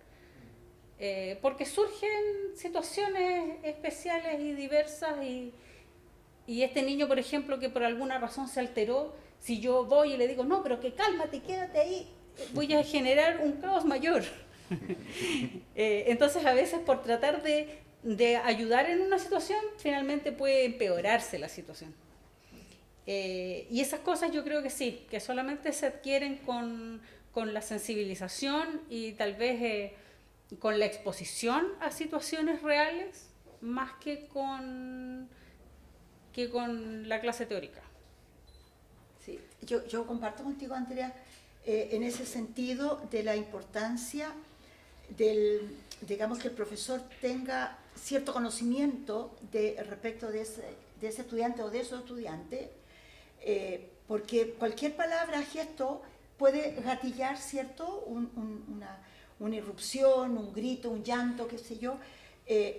S2: Porque surgen situaciones especiales y diversas y este niño, por ejemplo, que por alguna razón se alteró, si yo voy y le digo, no, pero que cálmate, quédate ahí, voy a generar un caos mayor. Entonces, a veces por tratar de ayudar en una situación, finalmente puede empeorarse la situación. Y esas cosas yo creo que sí, que solamente se adquieren con la sensibilización y tal vez con la exposición a situaciones reales, más que con la clase teórica.
S3: Sí, yo comparto contigo, Andrea, en ese sentido de la importancia digamos, que el profesor tenga cierto conocimiento respecto de ese estudiante o de esos estudiantes, porque cualquier palabra, gesto, puede gatillar, ¿cierto?, una irrupción, un grito, un llanto, qué sé yo,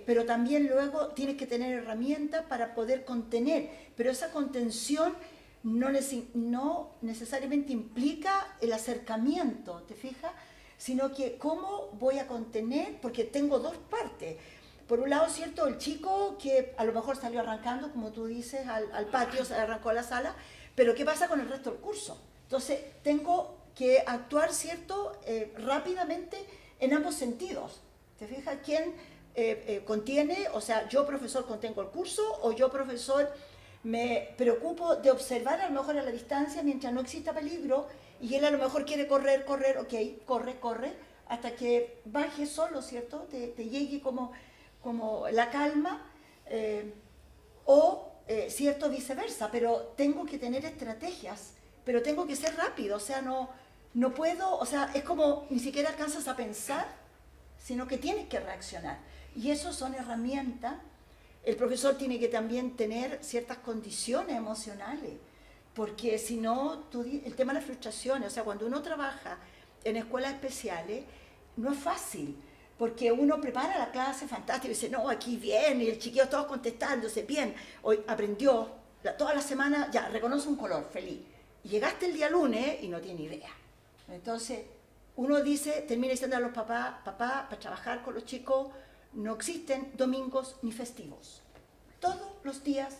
S3: pero también luego tienes que tener herramientas para poder contener, pero esa contención no necesariamente implica el acercamiento, ¿te fijas? Sino que cómo voy a contener, porque tengo dos partes. Por un lado, ¿cierto?, el chico que a lo mejor salió arrancando, como tú dices, al patio, se arrancó a la sala, pero ¿qué pasa con el resto del curso? Entonces, tengo que actuar, ¿cierto?, rápidamente en ambos sentidos. ¿Te fijas? ¿Quién contiene? O sea, yo, profesor, contengo el curso, o yo, profesor, me preocupo de observar a lo mejor a la distancia mientras no exista peligro, y él a lo mejor quiere correr, ok, corre, hasta que baje solo, ¿cierto? Te llegue como la calma, ¿cierto? Viceversa, pero tengo que tener estrategias, pero tengo que ser rápido, o sea, no puedo, o sea, es como ni siquiera alcanzas a pensar, sino que tienes que reaccionar. Y eso son herramientas. El profesor tiene que también tener ciertas condiciones emocionales, porque si no, el tema de la frustración, o sea, cuando uno trabaja en escuelas especiales, no es fácil, porque uno prepara la clase fantástico y dice, no, aquí bien, y el chiquillo todos contestándose, bien, hoy aprendió, toda la semana ya reconoce un color, feliz. Y llegaste el día lunes y no tiene idea. Entonces, uno dice, termina diciendo a los papás, para trabajar con los chicos no existen domingos ni festivos. Todos los días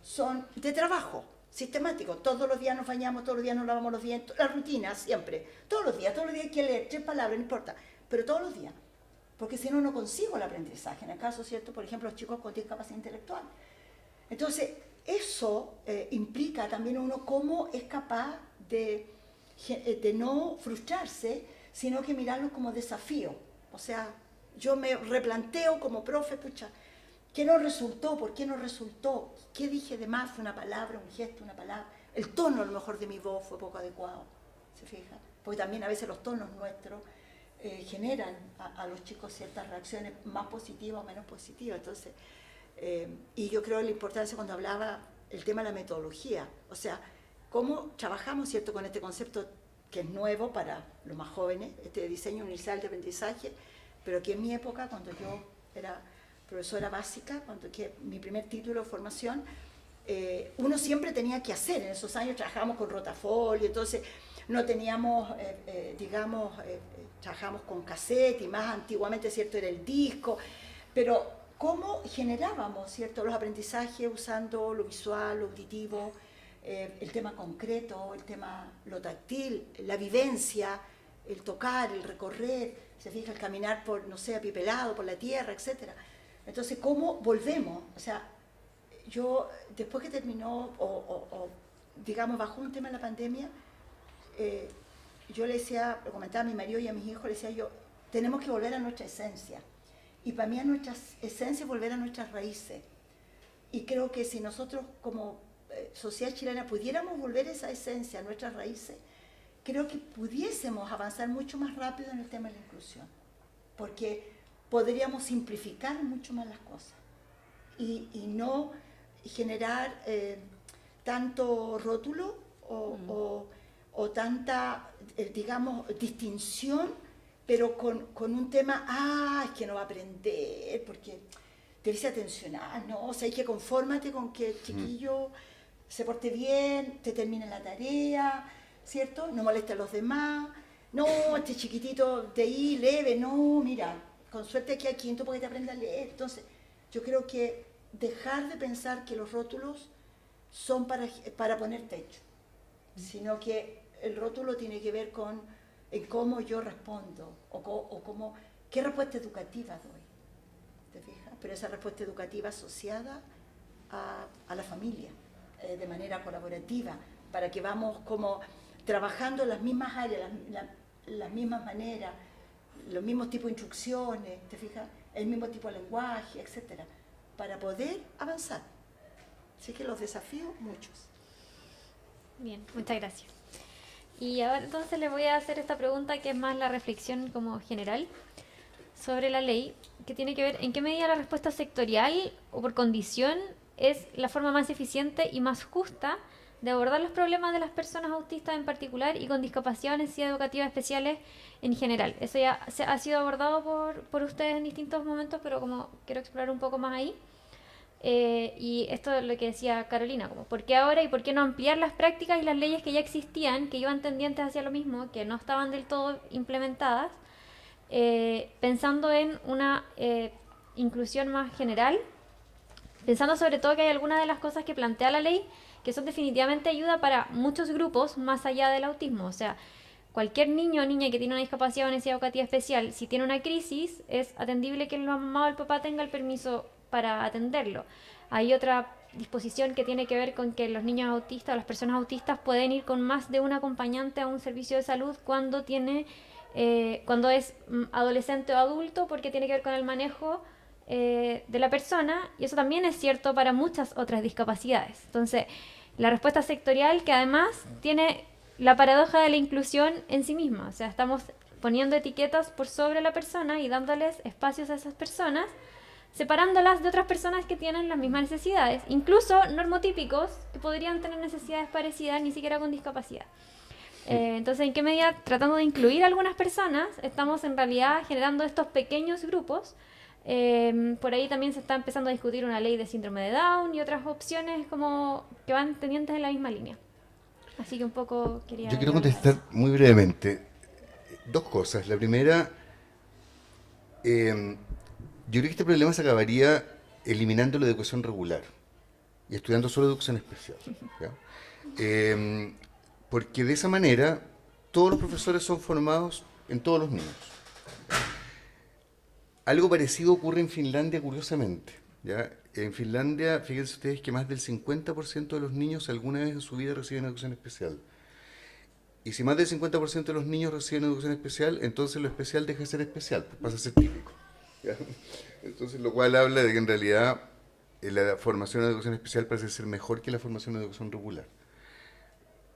S3: son de trabajo sistemático. Todos los días nos bañamos, todos los días nos lavamos los dientes, la rutina siempre. Todos los días hay que leer 3 palabras, no importa, pero todos los días. Porque si no, no consigo el aprendizaje. En el caso, ¿cierto? Por ejemplo, los chicos con discapacidad intelectual. Entonces, eso implica también uno cómo es capaz de no frustrarse, sino que mirarlo como desafío. O sea, yo me replanteo como profe, pucha, ¿qué no resultó? ¿Por qué no resultó? ¿Qué dije de más? ¿Fue una palabra, un gesto, una palabra? El tono a lo mejor de mi voz fue poco adecuado, ¿se fija? Porque también a veces los tonos nuestros generan a los chicos ciertas reacciones más positivas o menos positivas. Entonces, y yo creo la importancia cuando hablaba el tema de la metodología, o sea, cómo trabajamos, ¿cierto?, con este concepto que es nuevo para los más jóvenes, este diseño universal de aprendizaje, pero que en mi época, cuando yo era profesora básica, cuando que mi primer título de formación, uno siempre tenía que hacer. En esos años trabajábamos con rotafolio, entonces no teníamos, trabajamos con cassette, y más antiguamente, ¿cierto?, era el disco, pero cómo generábamos, ¿cierto?, los aprendizajes usando lo visual, lo auditivo, el tema concreto, lo táctil, la vivencia, el tocar, el recorrer, se fija, el caminar por, no sé, apipelado, por la tierra, etc. Entonces, ¿cómo volvemos? O sea, yo, después que terminó, digamos, bajó un tema en la pandemia, yo le decía, lo comentaba a mi marido y a mis hijos, le decía yo, tenemos que volver a nuestra esencia. Y para mí nuestra esencia es volver a nuestras raíces. Y creo que si nosotros como sociedad chilena pudiéramos volver a esa esencia, a nuestras raíces, creo que pudiésemos avanzar mucho más rápido en el tema de la inclusión. Porque podríamos simplificar mucho más las cosas. Y no generar tanto rótulo o tanta, digamos, distinción, pero con un tema, es que no va a aprender, porque debes atencionar, ¿no? O sea, hay que confórmate con que el chiquillo se porte bien, te termine la tarea, ¿cierto? No moleste a los demás. No, este chiquitito de ahí, leve, no, mira, con suerte aquí a quinto porque te aprenda a leer. Entonces, yo creo que dejar de pensar que los rótulos son para poner techo, sino que el rótulo tiene que ver con cómo yo respondo o qué respuesta educativa doy, ¿te fijas? Pero esa respuesta educativa asociada a la familia, de manera colaborativa, para que vamos como trabajando las mismas áreas, las mismas maneras, los mismos tipos de instrucciones, ¿te fijas? El mismo tipo de lenguaje, etcétera, para poder avanzar. Así que los desafíos, muchos.
S1: Bien, muchas gracias. Y ahora entonces le voy a hacer esta pregunta que es más la reflexión como general sobre la ley, que tiene que ver en qué medida la respuesta sectorial o por condición es la forma más eficiente y más justa de abordar los problemas de las personas autistas en particular y con discapacidad o necesidades educativas especiales en general. Eso ya ha sido abordado por ustedes en distintos momentos, pero como quiero explorar un poco más ahí. Y esto es lo que decía Carolina, como ¿por qué ahora y por qué no ampliar las prácticas y las leyes que ya existían, que iban tendientes hacia lo mismo, que no estaban del todo implementadas, pensando en una inclusión más general, pensando sobre todo que hay algunas de las cosas que plantea la ley que son definitivamente ayuda para muchos grupos más allá del autismo? O sea, cualquier niño o niña que tiene una discapacidad o necesidad educativa especial, si tiene una crisis, es atendible que la mamá o el papá tenga el permiso para atenderlo. Hay otra disposición que tiene que ver con que los niños autistas o las personas autistas pueden ir con más de un acompañante a un servicio de salud cuando tiene cuando es adolescente o adulto, porque tiene que ver con el manejo de la persona, y eso también es cierto para muchas otras discapacidades. Entonces, la respuesta sectorial, que además tiene la paradoja de la inclusión en sí misma, o sea, estamos poniendo etiquetas por sobre la persona y dándoles espacios a esas personas, separándolas de otras personas que tienen las mismas necesidades, incluso normotípicos que podrían tener necesidades parecidas, ni siquiera con discapacidad. Entonces, ¿en qué medida, tratando de incluir a algunas personas, estamos en realidad generando estos pequeños grupos? Por ahí también se está empezando a discutir una ley de síndrome de Down y otras opciones como que van tendientes en la misma línea. Así que un poco quería...
S4: Yo quiero contestar muy brevemente dos cosas. La primera, yo creo que este problema se acabaría eliminando la educación regular y estudiando solo educación especial, ¿ya? Porque de esa manera todos los profesores son formados en todos los niños. Algo parecido ocurre en Finlandia, curiosamente, ¿ya? En Finlandia, fíjense ustedes que más del 50% de los niños alguna vez en su vida reciben educación especial. Y si más del 50% de los niños reciben educación especial, entonces lo especial deja de ser especial, pues pasa a ser típico, ¿ya? Entonces, lo cual habla de que en realidad la formación en educación especial parece ser mejor que la formación en educación regular.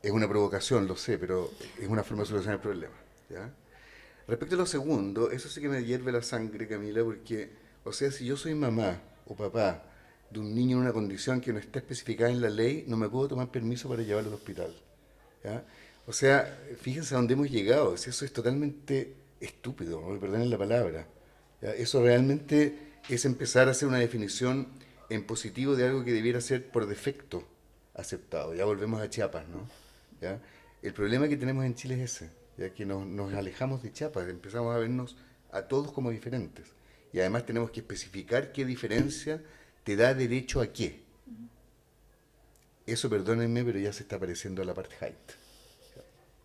S4: Es una provocación, lo sé, pero es una forma de solucionar el problema, ¿ya? Respecto a lo segundo, eso sí que me hierve la sangre, Camila, porque, o sea, si yo soy mamá o papá de un niño en una condición que no está especificada en la ley, no me puedo tomar permiso para llevarlo al hospital, ¿ya? O sea, fíjense a dónde hemos llegado, si eso es totalmente estúpido, no me perdonen la palabra, ¿ya? Eso realmente es empezar a hacer una definición en positivo de algo que debiera ser por defecto aceptado. Ya volvemos a Chiapas, ¿no? ¿Ya? El problema que tenemos en Chile es ese, ya que nos alejamos de Chiapas, empezamos a vernos a todos como diferentes. Y además tenemos que especificar qué diferencia te da derecho a qué. Eso, perdónenme, pero ya se está pareciendo a la apartheid.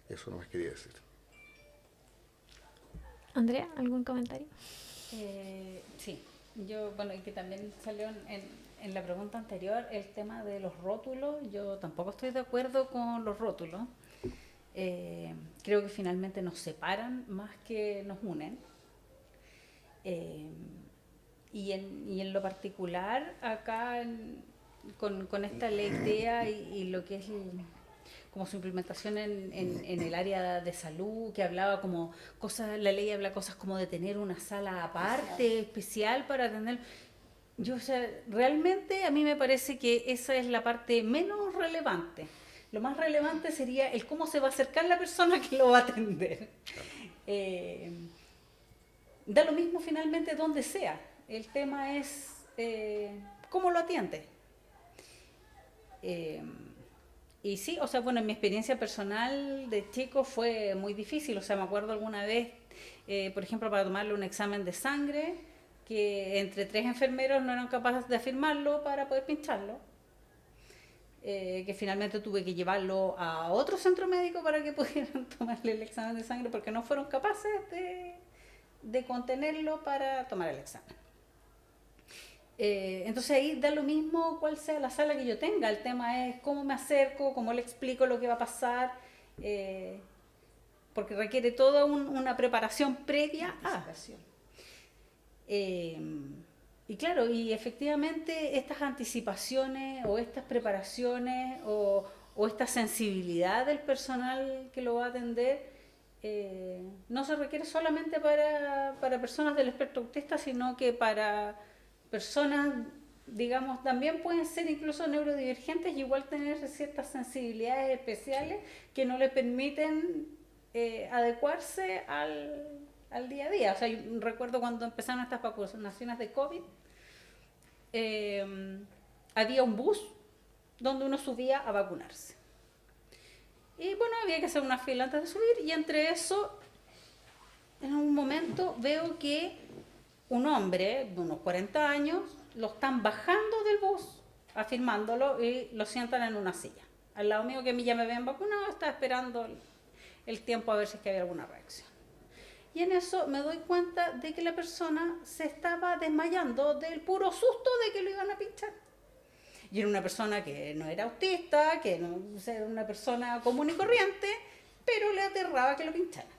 S4: Eso no más quería decir.
S1: Andrea, ¿algún comentario?
S2: Sí, yo, bueno, y que también salió en la pregunta anterior el tema de los rótulos. Yo tampoco estoy de acuerdo con los rótulos. Creo que finalmente nos separan más que nos unen. Y en lo particular, acá con esta ley TEA y lo que es como su implementación en el área de salud, que hablaba como cosas, la ley habla cosas como de tener una sala aparte, especial para atender. Yo, o sea, realmente a mí me parece que esa es la parte menos relevante. Lo más relevante sería el cómo se va a acercar la persona que lo va a atender. Da lo mismo finalmente donde sea. El tema es cómo lo atiende. Y sí, o sea, bueno, en mi experiencia personal de chico fue muy difícil. O sea, me acuerdo alguna vez, por ejemplo, para tomarle un examen de sangre, que entre 3 enfermeros no eran capaces de afirmarlo para poder pincharlo. Que finalmente tuve que llevarlo a otro centro médico para que pudieran tomarle el examen de sangre, porque no fueron capaces de contenerlo para tomar el examen. Entonces ahí da lo mismo cuál sea la sala que yo tenga. El tema es cómo me acerco, cómo le explico lo que va a pasar, porque requiere toda una preparación previa a... Y claro, y efectivamente estas anticipaciones o estas preparaciones o esta sensibilidad del personal que lo va a atender no se requiere solamente para personas del espectro autista, sino que para personas, digamos, también pueden ser incluso neurodivergentes y igual tener ciertas sensibilidades especiales que no les permiten adecuarse al día a día. O sea, yo recuerdo cuando empezaron estas vacunaciones de COVID, había un bus donde uno subía a vacunarse. Y bueno, había que hacer una fila antes de subir, y entre eso, en un momento veo que un hombre de unos 40 años lo están bajando del bus, afirmándolo, y lo sientan en una silla. Al lado mío, que a mí ya me habían vacunado, estaba esperando el tiempo a ver si es que había alguna reacción. Y en eso me doy cuenta de que la persona se estaba desmayando del puro susto de que lo iban a pinchar. Y era una persona que no era autista, que no, era una persona común y corriente, pero le aterraba que lo pincharan.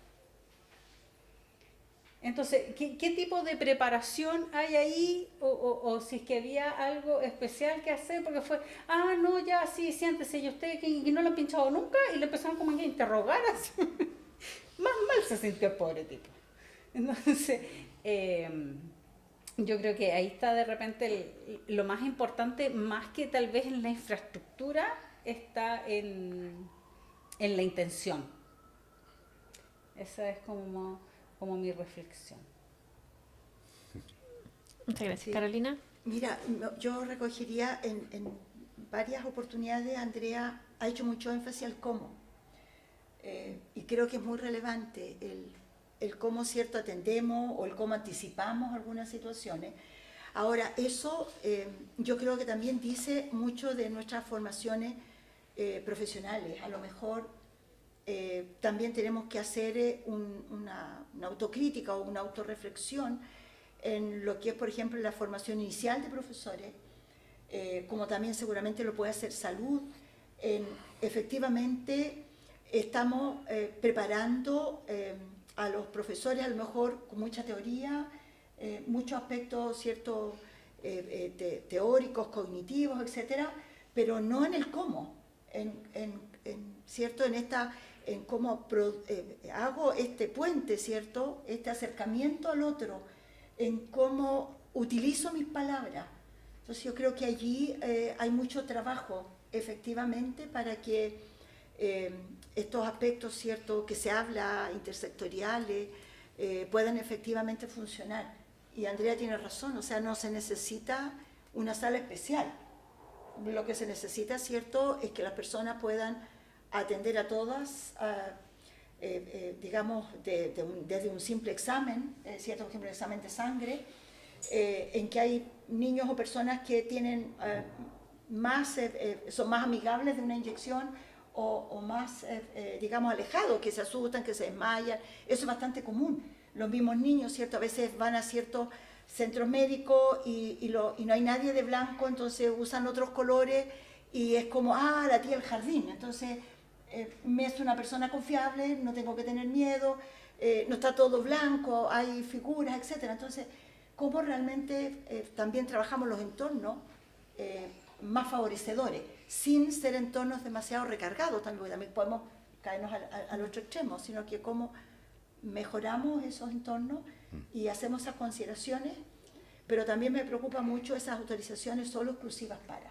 S2: Entonces, ¿qué tipo de preparación hay ahí? O si es que había algo especial que hacer, porque fue, no, ya, sí, siéntese, y usted que no lo han pinchado nunca, y le empezaron como a interrogar, así. Más mal se sintió el pobre tipo. Entonces, yo creo que ahí está de repente lo más importante, más que tal vez en la infraestructura, está en la intención. Esa es como mi reflexión.
S1: Muchas gracias.
S3: Sí.
S1: Carolina.
S3: Mira, yo recogería en varias oportunidades, Andrea ha hecho mucho énfasis al cómo. Y creo que es muy relevante el cómo, cierto, atendemos o el cómo anticipamos algunas situaciones. Ahora, eso yo creo que también dice mucho de nuestras formaciones profesionales. A lo mejor también tenemos que hacer una autocrítica o una autorreflexión en lo que es, por ejemplo, la formación inicial de profesores, como también seguramente lo puede hacer salud. Efectivamente, estamos preparando a los profesores, a lo mejor con mucha teoría, muchos aspectos ciertos teóricos, cognitivos, etcétera, pero no en el cómo, ¿cierto? En cómo hago este puente, ¿cierto? Este acercamiento al otro, en cómo utilizo mis palabras. Entonces yo creo que allí hay mucho trabajo, efectivamente, para que estos aspectos, ¿cierto?, que se habla, intersectoriales, puedan efectivamente funcionar. Y Andrea tiene razón, o sea, no se necesita una sala especial. Lo que se necesita, ¿cierto?, es que las personas puedan atender a todas, digamos, desde un simple examen, ¿cierto?, por ejemplo, el examen de sangre, en que hay niños o personas que tienen son más amigables de una inyección o más, digamos, alejados, que se asustan, que se desmayan. Eso es bastante común. Los mismos niños, ¿cierto?, a veces van a ciertos centros médicos y no hay nadie de blanco, entonces usan otros colores y es como, la tía del jardín. Entonces, me es una persona confiable, no tengo que tener miedo, no está todo blanco, hay figuras, etcétera. Entonces, ¿cómo realmente también trabajamos los entornos más favorecedores, sin ser entornos demasiado recargados también, porque también podemos caernos al otro extremo, sino que cómo mejoramos esos entornos y hacemos esas consideraciones, pero también me preocupa mucho esas autorizaciones solo exclusivas para.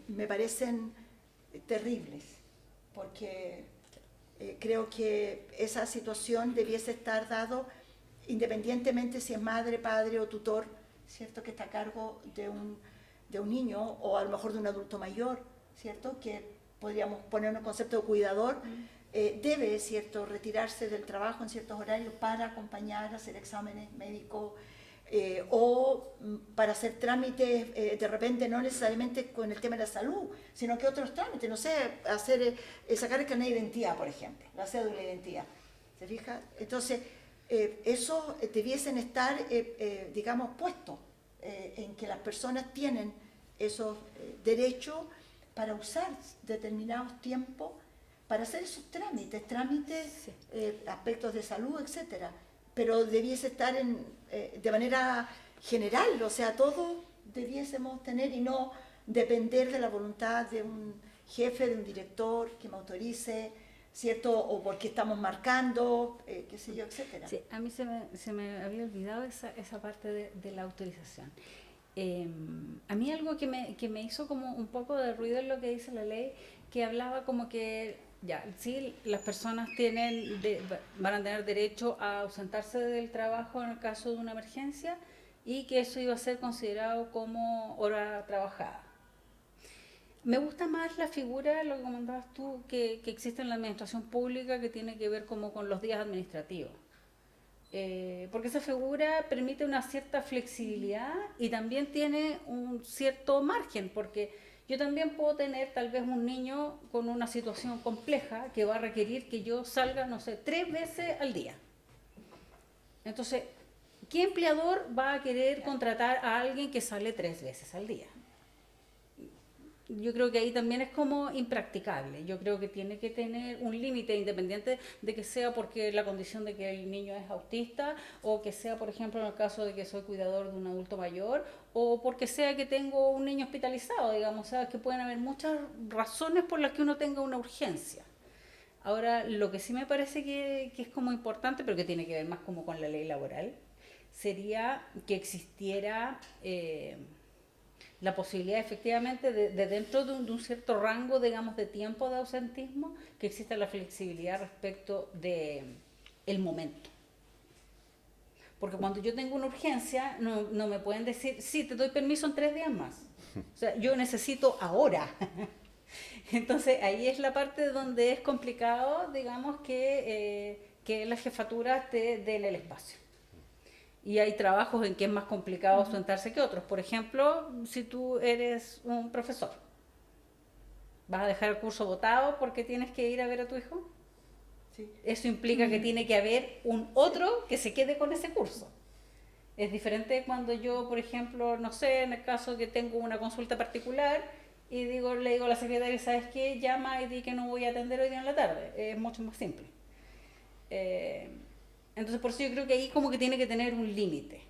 S3: Me parecen terribles, porque creo que esa situación debiese estar dado independientemente si es madre, padre o tutor, ¿cierto?, que está a cargo de un niño o a lo mejor de un adulto mayor, ¿cierto?, que podríamos poner un concepto de cuidador, debe, ¿cierto?, retirarse del trabajo en ciertos horarios para acompañar, hacer exámenes médicos o para hacer trámites, de repente no necesariamente con el tema de la salud, sino que otros trámites, no sé, sacar el carnet de identidad, por ejemplo, la cédula de identidad, ¿se fija? Entonces, eso debiesen estar, digamos, puestos en que las personas tienen esos derechos para usar determinados tiempos para hacer esos trámites, sí, aspectos de salud, etcétera. Pero debiese estar de manera general, o sea, todos debiésemos tener y no depender de la voluntad de un jefe, de un director que me autorice, ¿cierto? O porque estamos marcando, qué sé yo, etcétera.
S2: Sí, a mí se me había olvidado esa parte de la autorización. A mí algo que me hizo como un poco de ruido en lo que dice la ley, que hablaba como que, ya, sí, las personas van a tener derecho a ausentarse del trabajo en el caso de una emergencia y que eso iba a ser considerado como hora trabajada. Me gusta más la figura, lo que comentabas tú, que existe en la administración pública, que tiene que ver como con los días administrativos. Porque esa figura permite una cierta flexibilidad y también tiene un cierto margen, porque yo también puedo tener tal vez un niño con una situación compleja que va a requerir que yo salga, no sé, 3 veces al día. Entonces, ¿qué empleador va a querer contratar a alguien que sale 3 veces al día? yo creo que ahí también es como impracticable. Yo creo que tiene que tener un límite, independiente de que sea porque la condición de que el niño es autista, o que sea, por ejemplo, en el caso de que soy cuidador de un adulto mayor, o porque sea que tengo un niño hospitalizado, digamos. O sea, que pueden haber muchas razones por las que uno tenga una urgencia. Ahora, lo que sí me parece que es como importante, pero que tiene que ver más como con la ley laboral, sería que existiera la posibilidad efectivamente de dentro de un cierto rango, digamos, de tiempo de ausentismo, que exista la flexibilidad respecto de el momento. Porque cuando yo tengo una urgencia, no me pueden decir, sí, te doy permiso en 3 días más. O sea, yo necesito ahora. Entonces, ahí es la parte donde es complicado, digamos, que las jefaturas te den el espacio. Y hay trabajos en que es más complicado ausentarse que otros. Por ejemplo, si tú eres un profesor, ¿vas a dejar el curso botado porque tienes que ir a ver a tu hijo?
S3: Sí.
S2: Eso implica que tiene que haber un otro que se quede con ese curso. Es diferente cuando yo, por ejemplo, no sé, en el caso que tengo una consulta particular y le digo a la secretaria, ¿sabes qué? Llama y di que no voy a atender hoy día en la tarde. Es mucho más simple. Entonces, por eso yo creo que ahí como que tiene que tener un límite.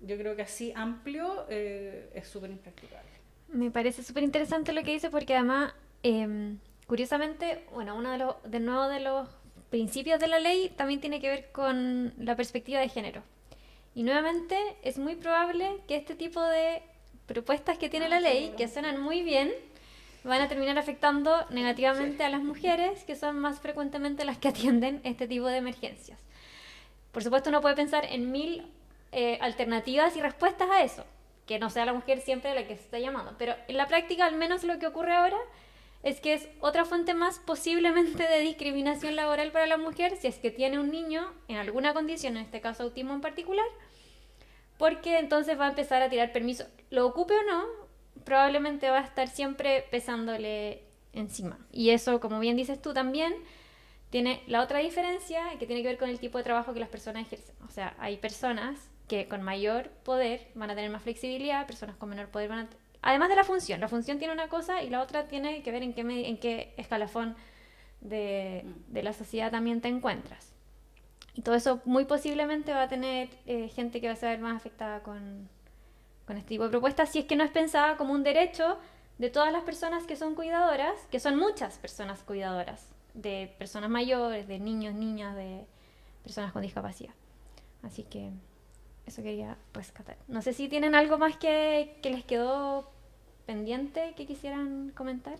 S2: Yo creo que así amplio es súper impracticable.
S1: Me parece súper interesante lo que dice porque además, curiosamente, bueno, uno de los principios de la ley también tiene que ver con la perspectiva de género. Y nuevamente es muy probable que este tipo de propuestas que tiene la ley, que suenan muy bien, van a terminar afectando negativamente a las mujeres, que son más frecuentemente las que atienden este tipo de emergencias. Por supuesto, uno puede pensar en 1000 alternativas y respuestas a eso, que no sea la mujer siempre la que se está llamando, pero en la práctica, al menos lo que ocurre ahora, es que es otra fuente más posiblemente de discriminación laboral para la mujer si es que tiene un niño en alguna condición, en este caso autismo en particular, porque entonces va a empezar a tirar permiso, lo ocupe o no, probablemente va a estar siempre pesándole encima. Y eso, como bien dices tú también, tiene la otra diferencia que tiene que ver con el tipo de trabajo que las personas ejercen. O sea, hay personas que con mayor poder van a tener más flexibilidad, personas con menor poder van a... Además de la función tiene una cosa y la otra tiene que ver en qué escalafón de la sociedad también te encuentras. Y todo eso muy posiblemente va a tener gente que va a ser más afectada con este tipo de propuestas, si es que no es pensada como un derecho de todas las personas que son cuidadoras, que son muchas personas cuidadoras, de personas mayores, de niños, niñas, de personas con discapacidad. Así que eso quería rescatar. No sé si tienen algo más que les quedó pendiente que quisieran comentar.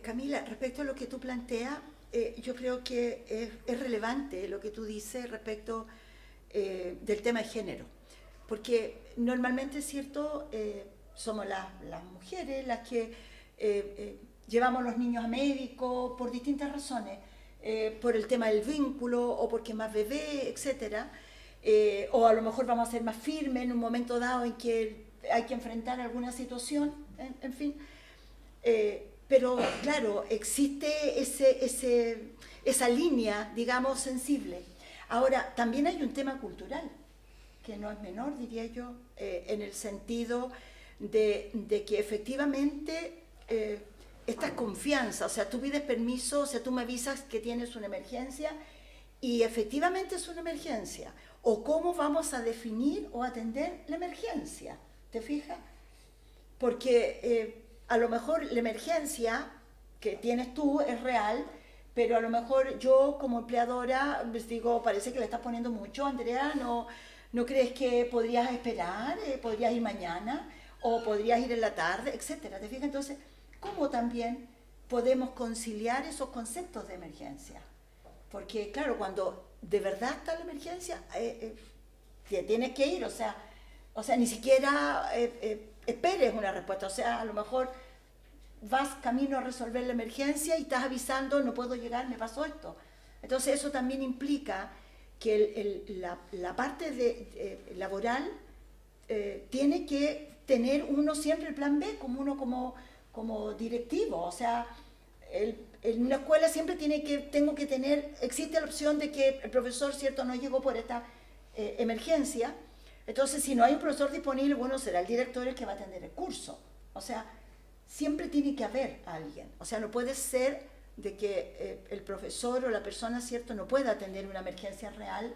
S3: Camila, respecto a lo que tú planteas, yo creo que es relevante lo que tú dices respecto del tema de género, porque normalmente es cierto, somos las mujeres las que llevamos los niños a médico por distintas razones, por el tema del vínculo o porque más bebé, etcétera, o a lo mejor vamos a ser más firmes en un momento dado en que hay que enfrentar alguna situación, en fin. Pero claro, existe esa línea, digamos, sensible. Ahora, también hay un tema cultural, que no es menor, diría yo, en el sentido de que efectivamente esta confianza, o sea, tú pides permiso, o sea, tú me avisas que tienes una emergencia y efectivamente es una emergencia. O cómo vamos a definir o atender la emergencia, ¿te fijas? Porque a lo mejor la emergencia que tienes tú es real, pero a lo mejor yo como empleadora les digo, parece que le estás poniendo mucho, Andrea, ¿no crees que podrías esperar? ¿Podrías ir mañana? ¿O podrías ir en la tarde? Etcétera. ¿Te fijas? Entonces, ¿cómo también podemos conciliar esos conceptos de emergencia? Porque, claro, cuando de verdad está la emergencia, te tienes que ir, o sea, ni siquiera esperes una respuesta, o sea, a lo mejor vas camino a resolver la emergencia y estás avisando, no puedo llegar, me pasó esto. Entonces eso también implica que la parte laboral tiene que tener uno siempre el plan B, como uno como directivo, o sea, en una escuela siempre existe la opción de que el profesor, cierto, no llegó por esta emergencia. Entonces, si no hay un profesor disponible, bueno, será el director el que va a atender el curso. O sea, siempre tiene que haber alguien. O sea, no puede ser de que el profesor o la persona, ¿cierto?, no pueda atender una emergencia real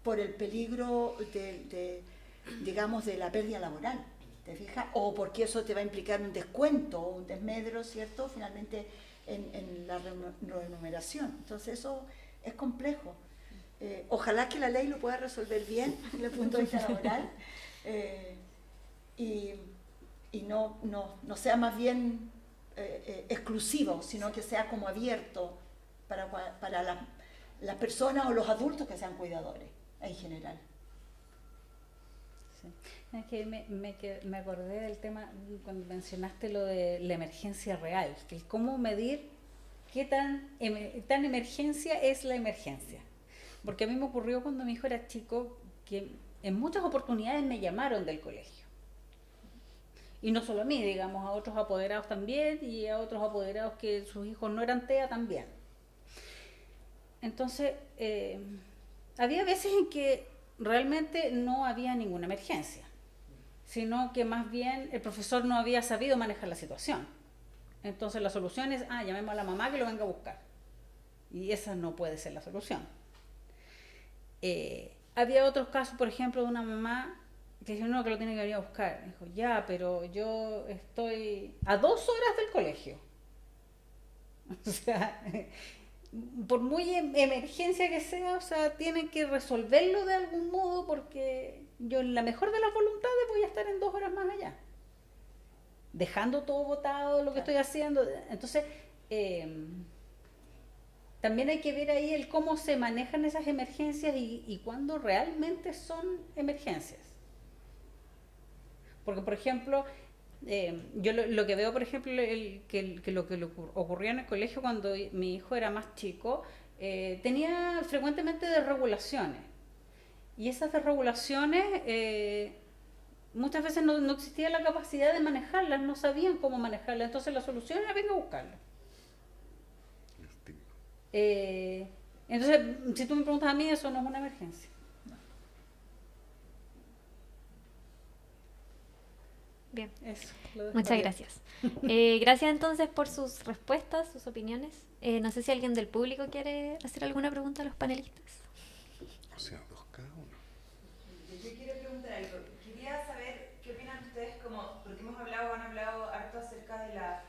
S3: por el peligro digamos, de la pérdida laboral, ¿te fijas? O porque eso te va a implicar un descuento o un desmedro, ¿cierto?, finalmente en la remuneración. Entonces eso es complejo. Ojalá que la ley lo pueda resolver bien desde el punto de vista laboral y no sea más bien exclusivo, sino que sea como abierto para las personas o los adultos que sean cuidadores en general.
S2: Sí. Es que me acordé del tema cuando mencionaste lo de la emergencia real, que cómo medir qué tan emergencia es la emergencia. Porque a mí me ocurrió cuando mi hijo era chico que en muchas oportunidades me llamaron del colegio. Y no solo a mí, digamos, a otros apoderados también y a otros apoderados que sus hijos no eran TEA también. Entonces, había veces en que realmente no había ninguna emergencia, sino que más bien el profesor no había sabido manejar la situación. Entonces la solución es, llamemos a la mamá que lo venga a buscar. Y esa no puede ser la solución. Había otros casos, por ejemplo, de una mamá que dijo, no, que lo tiene que venir a buscar. Dijo, ya, pero yo estoy a 2 horas del colegio. O sea, por muy emergencia que sea, o sea, tienen que resolverlo de algún modo porque yo en la mejor de las voluntades voy a estar en 2 horas más allá. Dejando todo botado, lo que estoy haciendo. Entonces, también hay que ver ahí el cómo se manejan esas emergencias y cuándo realmente son emergencias. Porque, por ejemplo, yo lo que veo, por ejemplo, que lo que le ocurría en el colegio cuando mi hijo era más chico, tenía frecuentemente desregulaciones. Y esas desregulaciones, muchas veces no existía la capacidad de manejarlas, no sabían cómo manejarlas. Entonces la solución era venga a buscarlo. Entonces, si tú me preguntas a mí, eso no es una emergencia.
S1: Bien,
S2: Eso,
S1: muchas gracias. Gracias entonces por sus respuestas, sus opiniones. No sé si alguien del público quiere hacer alguna pregunta a los panelistas.
S4: O sea, 2 cada uno.
S5: Yo quiero preguntar algo. Quería saber qué opinan ustedes, porque han hablado harto acerca de la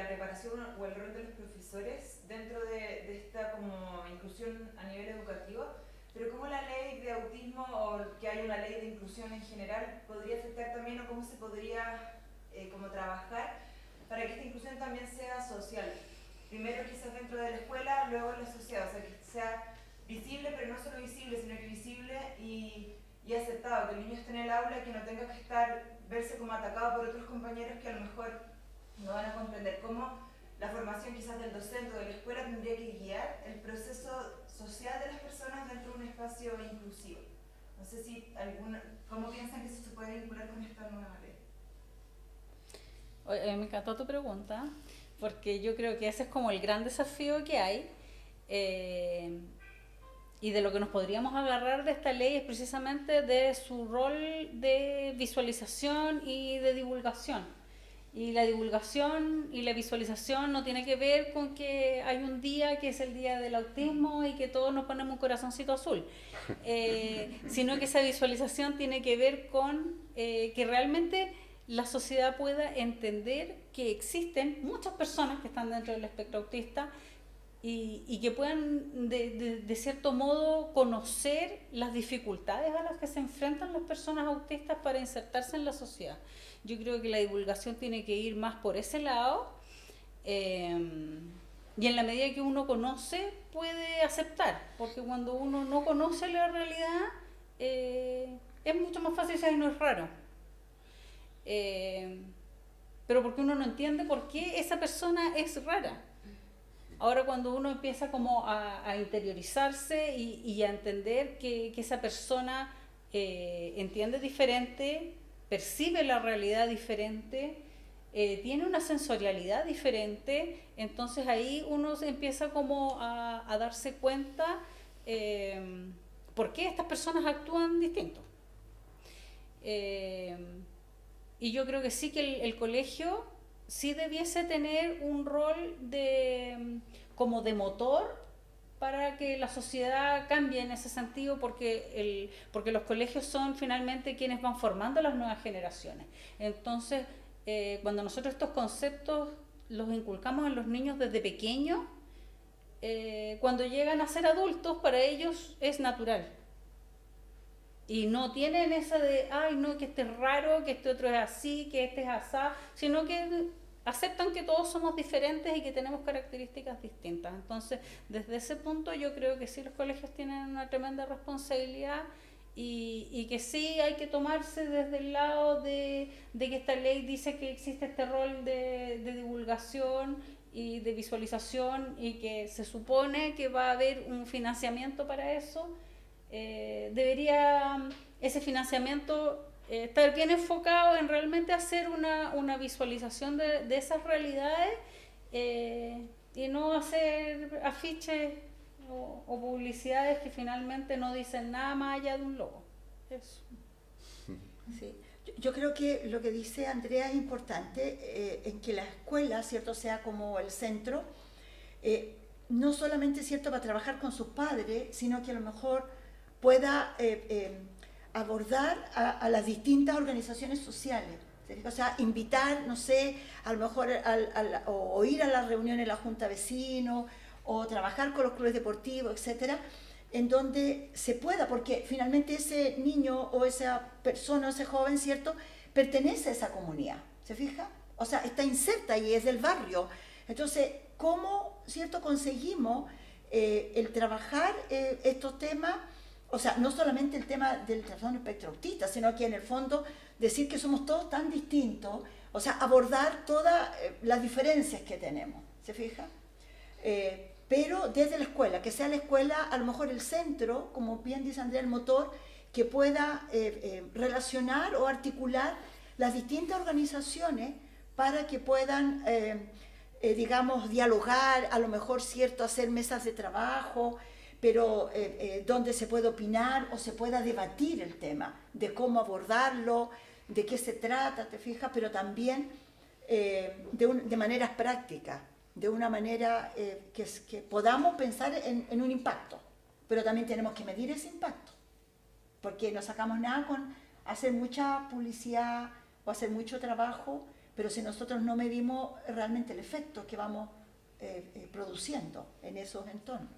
S5: preparación o el rol de los profesores dentro de esta como inclusión a nivel educativo, pero cómo la ley de autismo o que hay una ley de inclusión en general podría afectar también o cómo se podría como trabajar para que esta inclusión también sea social. Primero quizás dentro de la escuela, luego en la sociedad, o sea, que sea visible, pero no solo visible, sino que visible y aceptado, que el niño esté en el aula y que no tenga que verse como atacado por otros compañeros que a lo mejor no van a comprender cómo la formación quizás del docente o de la escuela tendría que guiar el proceso social de las personas dentro de un espacio inclusivo. No sé si ¿cómo piensan que eso se puede vincular con esta nueva ley?
S2: Me encantó tu pregunta, porque yo creo que ese es como el gran desafío que hay, y de lo que nos podríamos agarrar de esta ley es precisamente de su rol de visualización y de divulgación. Y la divulgación y la visualización no tiene que ver con que hay un día que es el día del autismo y que todos nos ponemos un corazoncito azul, sino que esa visualización tiene que ver con que realmente la sociedad pueda entender que existen muchas personas que están dentro del espectro autista y que puedan de cierto modo conocer las dificultades a las que se enfrentan las personas autistas para insertarse en la sociedad. Yo creo que la divulgación tiene que ir más por ese lado, y en la medida que uno conoce puede aceptar, porque cuando uno no conoce la realidad es mucho más fácil decir no es raro, pero porque uno no entiende por qué esa persona es rara. Ahora cuando uno empieza como a interiorizarse y a entender que esa persona entiende diferente, percibe la realidad diferente, tiene una sensorialidad diferente, entonces ahí uno se empieza como a darse cuenta por qué estas personas actúan distinto. Y yo creo que sí que el colegio sí debiese tener un rol como de motor para que la sociedad cambie en ese sentido, porque los colegios son finalmente quienes van formando las nuevas generaciones. Entonces, cuando nosotros estos conceptos los inculcamos en los niños desde pequeños, cuando llegan a ser adultos, para ellos es natural. Y no tienen esa de, ay, no, que este es raro, que este otro es así, que este es asá, sino que aceptan que todos somos diferentes y que tenemos características distintas. Entonces, desde ese punto yo creo que sí los colegios tienen una tremenda responsabilidad y que sí hay que tomarse desde el lado de que esta ley dice que existe este rol de divulgación y de visualización y que se supone que va a haber un financiamiento para eso. Debería ese financiamiento estar bien enfocado en realmente hacer una visualización de esas realidades y no hacer afiches o publicidades que finalmente no dicen nada más allá de un logo. Eso.
S3: Sí. Yo creo que lo que dice Andrea es importante, en que la escuela, ¿cierto?, sea como el centro, no solamente, ¿cierto?, para trabajar con sus padres, sino que a lo mejor pueda abordar a las distintas organizaciones sociales. O sea, invitar, no sé, a lo mejor o ir a las reuniones de la Junta de Vecinos, o trabajar con los clubes deportivos, etcétera, en donde se pueda, porque finalmente ese niño o esa persona o ese joven, ¿cierto?, pertenece a esa comunidad, ¿se fija? O sea, está inserta y es del barrio. Entonces, ¿cómo, ¿cierto?, conseguimos el trabajar estos temas? O sea, no solamente el tema del trastorno espectro autista, sino que en el fondo decir que somos todos tan distintos, o sea, abordar todas las diferencias que tenemos, ¿se fija? Pero desde la escuela, que sea la escuela a lo mejor el centro, como bien dice Andrea, el motor, que pueda relacionar o articular las distintas organizaciones para que puedan, digamos, dialogar, a lo mejor, ¿cierto?, hacer mesas de trabajo, pero donde se puede opinar o se pueda debatir el tema, de cómo abordarlo, de qué se trata, ¿te fijas? Pero también de maneras prácticas, de una manera que podamos pensar en un impacto, pero también tenemos que medir ese impacto, porque no sacamos nada con hacer mucha publicidad o hacer mucho trabajo, pero si nosotros no medimos realmente el efecto que vamos produciendo en esos entornos.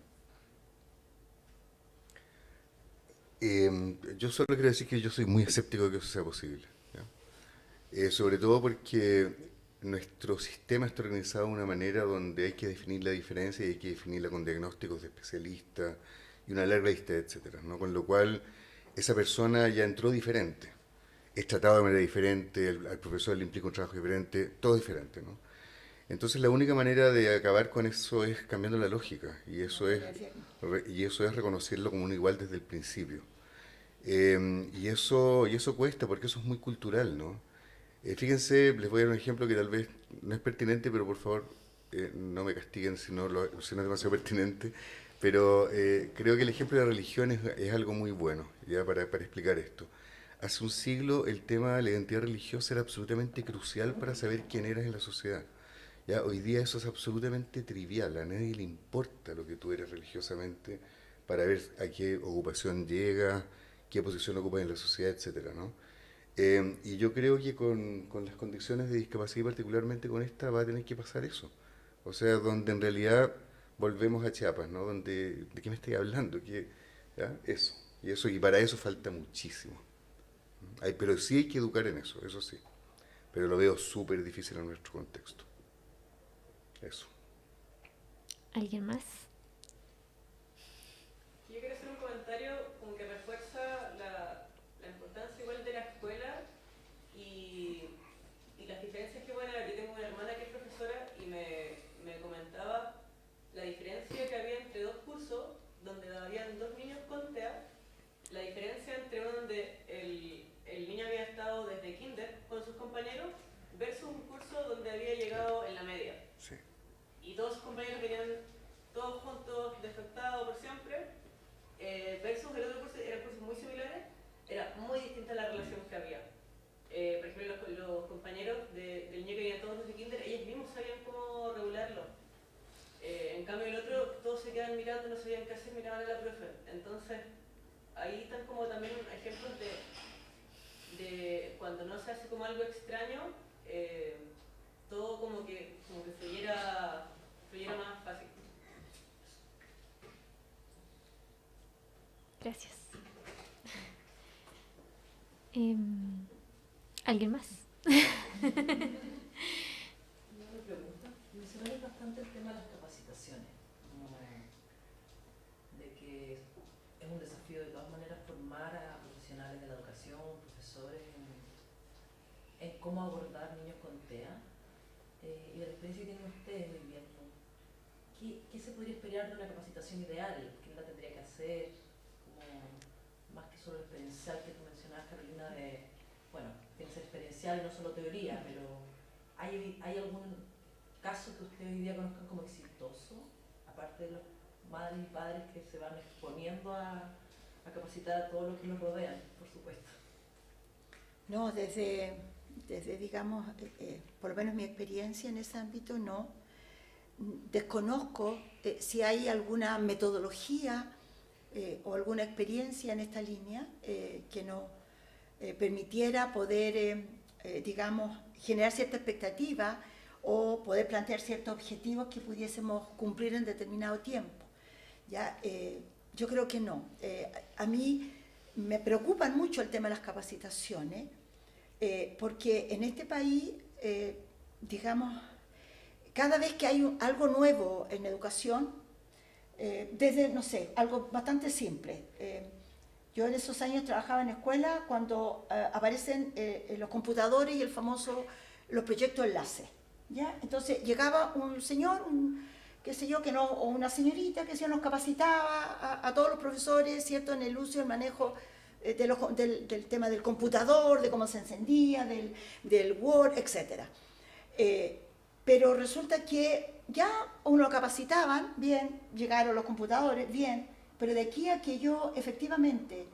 S4: Yo solo quiero decir que yo soy muy escéptico de que eso sea posible, ¿ya? Sobre todo porque nuestro sistema está organizado de una manera donde hay que definir la diferencia y hay que definirla con diagnósticos de especialistas y una larga lista, etcétera, ¿no? Con lo cual esa persona ya entró diferente, es tratado de manera diferente, al profesor le implica un trabajo diferente, todo diferente, ¿no? Entonces la única manera de acabar con eso es cambiando la lógica y eso es reconocerlo como un igual desde el principio. Y eso cuesta porque eso es muy cultural, ¿no? Fíjense, les voy a dar un ejemplo que tal vez no es pertinente, pero por favor no me castiguen si no es demasiado pertinente, pero creo que el ejemplo de la religión es algo muy bueno, ya para explicar esto. Hace un siglo el tema de la identidad religiosa era absolutamente crucial para saber quién eras en la sociedad. Ya, hoy día eso es absolutamente trivial, a nadie le importa lo que tú eres religiosamente para ver a qué ocupación llega, qué posición ocupas en la sociedad, etcétera, ¿no? Y yo creo que con las condiciones de discapacidad, particularmente con esta, va a tener que pasar eso. O sea, donde en realidad volvemos a Chiapas, ¿no? Donde, ¿de qué me estoy hablando? ¿Ya? Eso, y para eso falta muchísimo. Pero sí hay que educar en eso sí. Pero lo veo súper difícil en nuestro contexto. Eso.
S1: ¿Alguien más?
S6: Yo quiero hacer un comentario como que refuerza la importancia igual de la escuela y las diferencias que pueden haber. Yo tengo una hermana que es profesora y me comentaba la diferencia que había entre dos cursos donde habían dos niños con TEA, la diferencia entre uno donde el niño había estado desde kinder con sus compañeros versus un curso donde había llegado en la media.
S4: Sí.
S6: Y todos sus compañeros venían todos juntos, despertados por siempre, versus el otro curso, eran cursos muy similares, era muy distinta la relación que había. Por ejemplo, los compañeros del niño que venían todos desde kinder, ellos
S1: Gracias. ¿Alguien más?
S7: Una pregunta. Mencionaron bastante el tema de las capacitaciones, como de que es un desafío de todas maneras formar a profesionales de la educación, profesores, en cómo abordar niños con TEA. Y de la experiencia que tienen ustedes viviendo, ¿qué se podría esperar de una capacitación ideal? ¿Quién la tendría que hacer? Como, más que solo experiencial que tú mencionabas, Carolina, bueno, tiene que ser experiencial y no solo teoría, pero ¿hay algún caso que ustedes hoy día conozcan como exitoso, aparte de los madres y padres que se van exponiendo a capacitar a todos los que los rodean, por supuesto?
S3: No, desde digamos, por lo menos mi experiencia en ese ámbito, no. Desconozco si hay alguna metodología o alguna experiencia en esta línea que nos permitiera poder, digamos, generar cierta expectativa o poder plantear ciertos objetivos que pudiésemos cumplir en determinado tiempo. ¿Ya? Yo creo que no. A mí me preocupan mucho el tema de las capacitaciones, porque en este país, digamos, cada vez que hay algo nuevo en educación, desde, no sé, algo bastante simple. Yo en esos años trabajaba en escuela cuando aparecen los computadores y los proyectos enlace. ¿Ya? Entonces llegaba un señor, qué sé yo, o una señorita que nos capacitaba a todos los profesores, ¿cierto?, en el uso y el manejo del tema del computador, de cómo se encendía, del Word, etc. Pero resulta que ya uno lo capacitaban, bien, llegaron los computadores, bien, pero de aquí a que yo efectivamente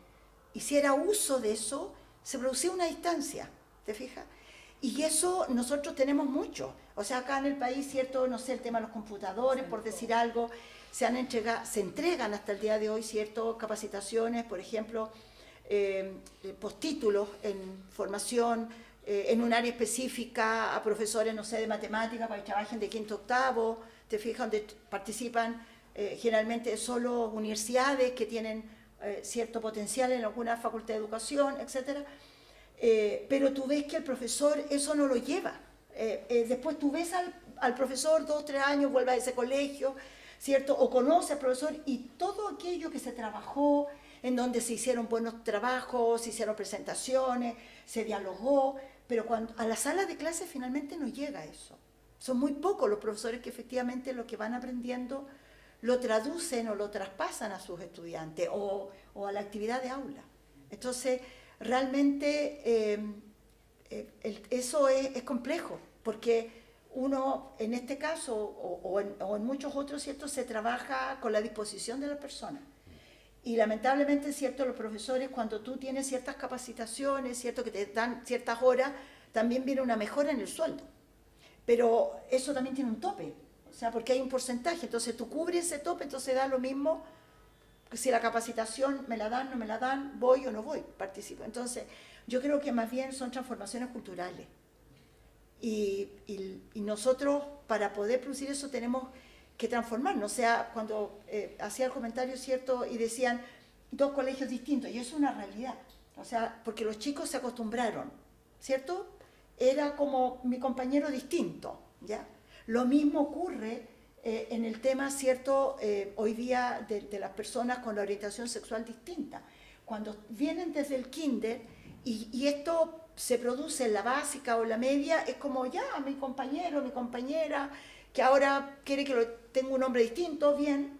S3: hiciera uso de eso, se producía una distancia, ¿te fijas? Y eso nosotros tenemos mucho. O sea, acá en el país, ¿cierto? No sé, el tema de los computadores, por decir algo, se entregan hasta el día de hoy, ¿cierto?, capacitaciones, por ejemplo, postítulos en formación en un área específica a profesores, no sé, de matemáticas para que trabajen de quinto a octavo, te fijas, donde participan generalmente solo universidades que tienen cierto potencial en alguna facultad de educación, etcétera. Pero tú ves que el profesor eso no lo lleva. Después tú ves al profesor 2 o 3 años, vuelve a ese colegio, ¿cierto? O conoce al profesor y todo aquello que se trabajó, en donde se hicieron buenos trabajos, se hicieron presentaciones, se dialogó, pero a la sala de clase finalmente no llega eso. Son muy pocos los profesores que efectivamente lo que van aprendiendo lo traducen o lo traspasan a sus estudiantes o a la actividad de aula. Entonces, realmente eso es complejo, porque uno en este caso o en muchos otros, ¿cierto?, se trabaja con la disposición de las personas. Y lamentablemente, ¿cierto?, los profesores, cuando tú tienes ciertas capacitaciones, ¿cierto?, que te dan ciertas horas, también viene una mejora en el sueldo. Pero eso también tiene un tope, o sea, porque hay un porcentaje. Entonces tú cubres ese tope, entonces da lo mismo que si la capacitación me la dan, no me la dan, voy o no voy, participo. Entonces yo creo que más bien son transformaciones culturales. Y nosotros, para poder producir eso, tenemos que transformarnos. O sea, cuando hacía el comentario, ¿cierto?, y decían 2 colegios distintos, y eso es una realidad. O sea, porque los chicos se acostumbraron, ¿cierto? Era como mi compañero distinto, ¿ya? Lo mismo ocurre en el tema, ¿cierto?, hoy día de las personas con la orientación sexual distinta. Cuando vienen desde el kinder y esto se produce en la básica o en la media, es como ya mi compañero, mi compañera, que ahora quiere que tenga un nombre distinto, bien,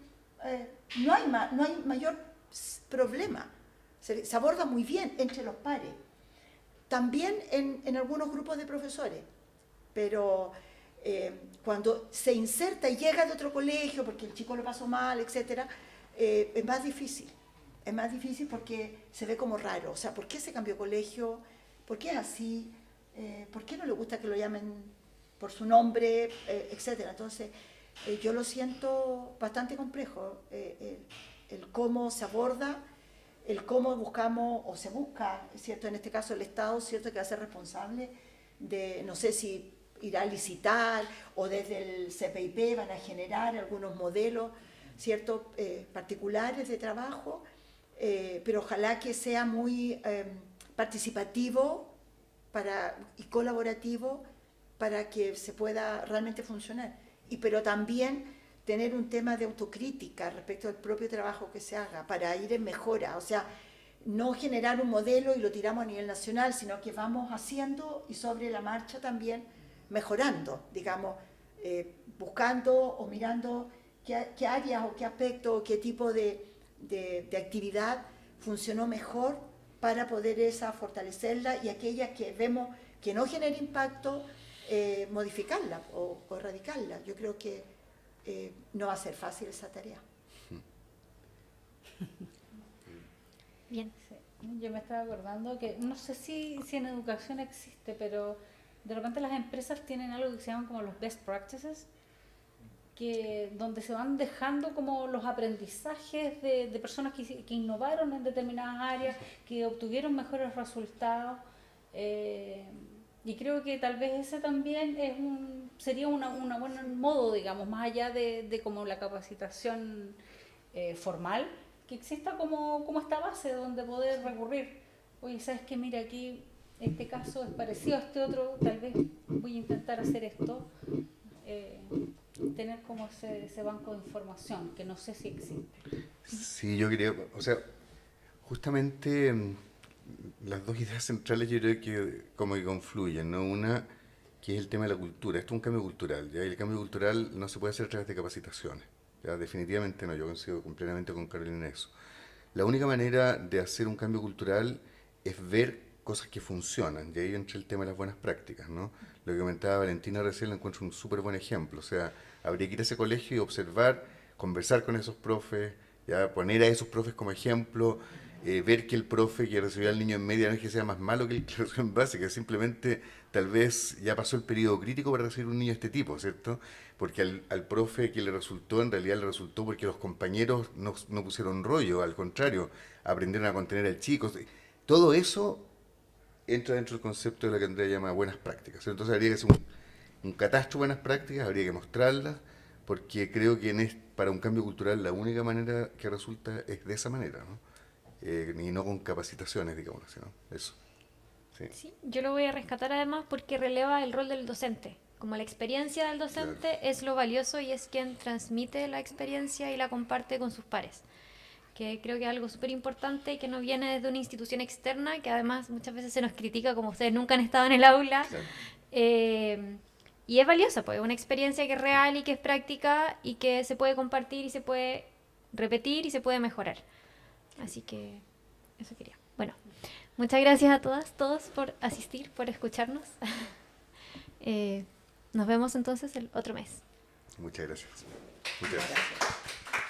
S3: no hay mayor problema. Se aborda muy bien entre los pares. También en algunos grupos de profesores, pero cuando se inserta y llega de otro colegio porque el chico lo pasó mal, etc., es más difícil. Es más difícil porque se ve como raro. O sea, ¿por qué se cambió de colegio? ¿Por qué es así? ¿Por qué no le gusta que lo llamen por su nombre? Etcétera. Entonces, yo lo siento bastante complejo, el cómo se aborda, el cómo buscamos o se busca, ¿cierto?, en este caso el Estado, ¿cierto?, que va a ser responsable de, no sé si irá a licitar o desde el CPIP van a generar algunos modelos, ¿cierto?, particulares de trabajo pero ojalá que sea muy participativo y colaborativo para que se pueda realmente funcionar. Pero también tener un tema de autocrítica respecto al propio trabajo que se haga para ir en mejora, o sea, no generar un modelo y lo tiramos a nivel nacional, sino que vamos haciendo y sobre la marcha también mejorando, digamos, buscando o mirando qué áreas o qué aspectos o qué tipo de actividad funcionó mejor para poder fortalecerla, y aquellas que vemos que no genera impacto, modificarla o erradicarla. Yo creo que no va a ser fácil esa tarea.
S1: Bien.
S2: Sí. Yo me estaba acordando que, no sé si en educación existe, pero de repente las empresas tienen algo que se llaman como los best practices, donde se van dejando como los aprendizajes de personas que innovaron en determinadas áreas, que obtuvieron mejores resultados. Y creo que tal vez ese también sería un buen modo, digamos, más allá de como la capacitación formal, que exista como esta base donde poder recurrir. Oye, ¿sabes qué? Mira, aquí este caso es parecido a este otro, tal vez voy a intentar hacer esto. Tener como ese banco de información, que no sé si existe.
S4: Sí, yo creo, o sea, justamente las dos ideas centrales yo creo que como que confluyen, ¿no? Una, que es el tema de la cultura. Esto es un cambio cultural, ¿ya? Y el cambio cultural no se puede hacer a través de capacitaciones, ¿ya? Definitivamente no, yo coincido completamente con Carolina en eso. La única manera de hacer un cambio cultural es ver cosas que funcionan, y ahí entra el tema de las buenas prácticas, ¿no? Lo que comentaba Valentina recién lo encuentro un súper buen ejemplo, o sea, habría que ir a ese colegio y observar, conversar con esos profes, ya poner a esos profes como ejemplo, ver que el profe que recibió al niño en media no es que sea más malo que el que recibió en básica, simplemente tal vez ya pasó el periodo crítico para recibir un niño de este tipo, ¿cierto? Porque al profe que le resultó, en realidad le resultó porque los compañeros no pusieron rollo, al contrario, aprendieron a contener al chico. Todo eso entra dentro del concepto de lo que Andrea llama buenas prácticas. Entonces habría que hacer un catastro de buenas prácticas, habría que mostrarlas, porque creo que para un cambio cultural la única manera que resulta es de esa manera, ¿no? Y no con capacitaciones, digamos así, ¿no? Eso. Sí.
S1: Sí, yo lo voy a rescatar además porque releva el rol del docente. Como la experiencia del docente
S4: Claro.
S1: es lo valioso y es quien transmite la experiencia y la comparte con sus pares. Que creo que es algo súper importante y que no viene desde una institución externa, que además muchas veces se nos critica como ustedes nunca han estado en el aula.
S4: Claro.
S1: Y es valiosa, pues, una experiencia que es real y que es práctica y que se puede compartir y se puede repetir y se puede mejorar. Así que eso quería. Bueno, muchas gracias a todos por asistir, por escucharnos. Nos vemos entonces el otro mes.
S4: Muchas gracias. Muchas gracias.